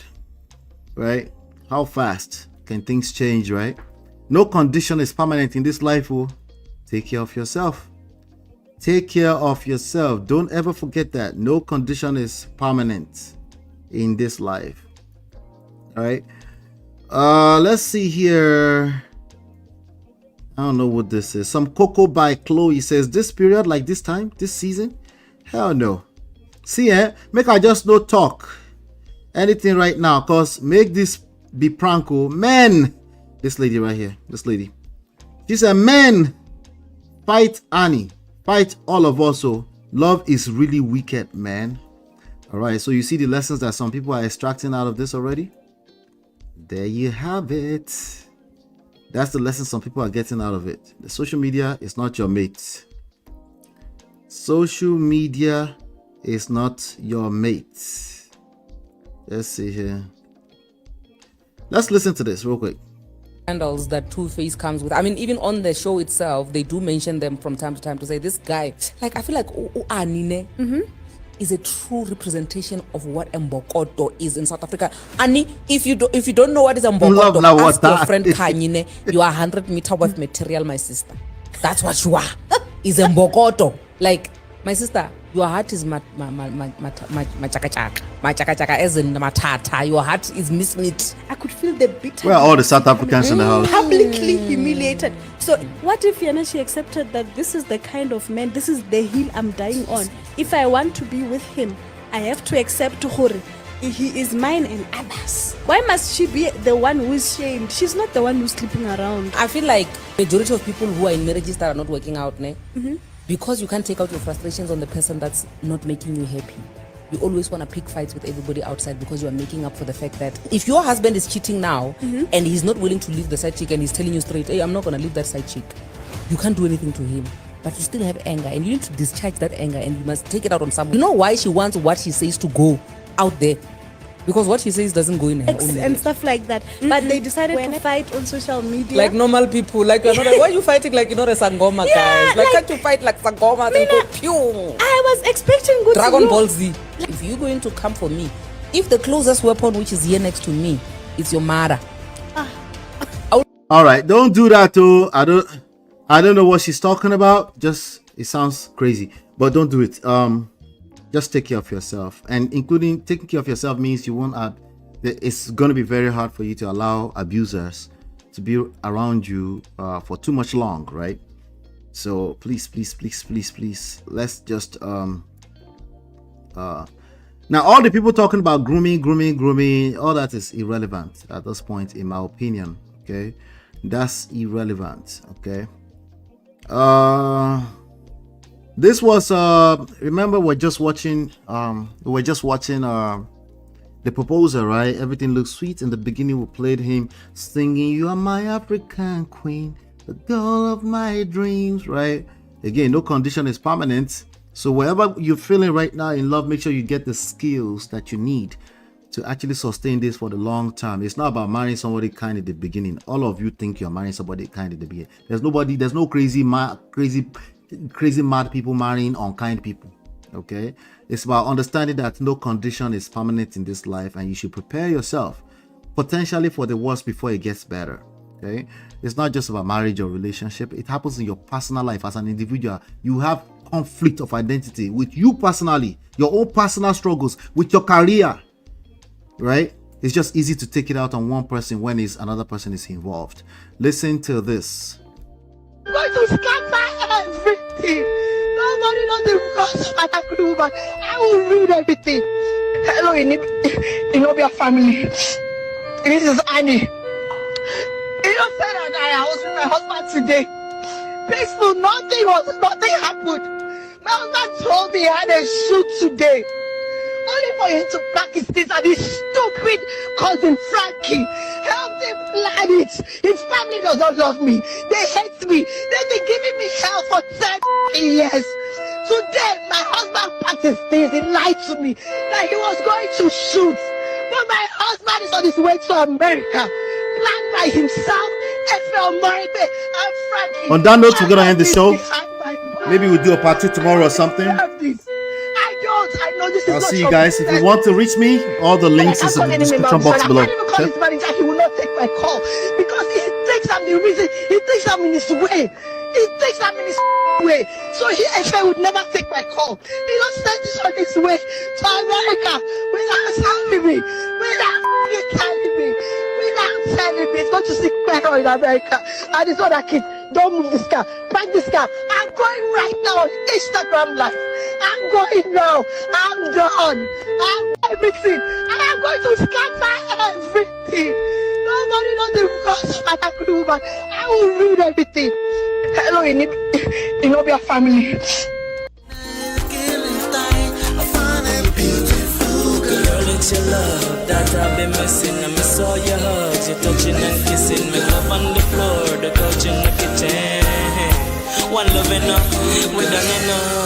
Right? How fast can things change, right? No condition is permanent in this life. Oh, take care of yourself. Take care of yourself. Don't ever forget that. No condition is permanent in this life. All right. Let's see here. I don't know what this is. Some Cocoa by Chloe says, this period, like this time, this season? Hell no. See, make I just no talk anything right now, cause make this be pranko. Men, this lady right here, this lady, she said, men, fight Annie, fight all of us. So love is really wicked, man. All right, so you see the lessons that some people are extracting out of this already. There you have it. That's the lesson some people are getting out of it. The social media is not your mate. Social media is not your mate. Let's see here. Let's listen to this real quick. Handles that Tuface comes with. I mean, even on the show itself, they do mention them from time to time to say this guy. Like, I feel like Anine is a true representation of what Mbokodo is in South Africa. Ani, if you don't know what is Mbokodo, ask your friend Kanyine. You are 100 meter worth material, my sister. That's what you are. Is Mbokodo. Like, my sister, Your heart is machaka, as in matata. Your heart is mismeat. I could feel the bitterness. Where are all the South Africans in the house? Publicly humiliated. So what if she accepted that this is the kind of man, this is the hill I'm dying on. If I want to be with him, I have to accept Hori. He is mine and others. Why must she be the one who is shamed? She's not the one who's sleeping around. I feel like majority of people who are in marriages that are not working out, because you can't take out your frustrations on the person that's not making you happy. You always want to pick fights with everybody outside because you are making up for the fact that if your husband is cheating now and he's not willing to leave the side chick and he's telling you straight, hey, I'm not going to leave that side chick, you can't do anything to him. But you still have anger and you need to discharge that anger and you must take it out on someone. You know why she wants what she says to go out there? Because what she says doesn't go in her own and stuff like that. But they decided to fight on social media. Like normal people. Like, you're not like, why are you fighting like you're not a Sangoma, guys? Like, can't you fight like Sangoma? Then go pew. I was expecting good Dragon Ball Z. If you're going to come for me, if the closest weapon which is here next to me is your mother. All right, don't do that too. I don't know what she's talking about. Just, it sounds crazy, but don't do it. Just take care of yourself, and including taking care of yourself means you won't have, it's going to be very hard for you to allow abusers to be around you for too much long, right? So please, let's just now all the people talking about grooming, all that is irrelevant at this point, in my opinion. Okay, that's irrelevant. Okay. This was remember we're just watching the proposal, right? Everything looks sweet. In the beginning we played him singing "You Are My African Queen, the girl of my dreams," right? Again, no condition is permanent. So wherever you're feeling right now in love, make sure you get the skills that you need to actually sustain this for the long term. It's not about marrying somebody kind at the beginning. All of you think you're marrying somebody kind at the beginning. There's no crazy mad people marrying unkind people. Okay, it's about understanding that no condition is permanent in this life, and you should prepare yourself potentially for the worst before it gets better. Okay, it's not just about marriage or relationship. It happens in your personal life. As an individual, you have conflict of identity with you personally, your own personal struggles with your career, right? It's just easy to take it out on one person when another person is involved. Listen to this. I'm going to scatter everything. Nobody knows the rules of my woman. I will read everything. Hello, Inobia family. This is Annie. Innocent Idibia, I was with my husband today. Peaceful, nothing happened. My husband told me he had a shoot today. Only for him to pack his things and his stupid cousin Frankie helped him plan it. His family does not love me. They hate me. They've been giving me hell for 10 years. Today, my husband packed his things. He lied to me that he was going to shoot. But my husband is on his way to America. Planned by himself, F.L. Maribe and Frankie. On that note, we're going to end the show. Maybe we'll do a part 2 tomorrow or something. I know this is I'll see you guys. If you want to reach me, all the links is in the description box below. I can't even call his manager. He will not take my call because he thinks I'm the reason. He thinks I'm in his way. He thinks I'm in his way. So FA would never take my call. He just sent this on his way to America without telling me. Without telling me. He's going to seek better in America. And it's not a kid. Don't move this car. Pack this car. I'm going right now on Instagram Live. I'm going now. I'm done. I'm everything. And I'm going to scatter everything. Nobody knows the rules of my woman. I will read everything. Hello, Inobia family. It's your love that I've been missing. I miss all your hugs, your touching and kissing. Me love on the floor, the couch in the kitchen. One love enough, we done enough.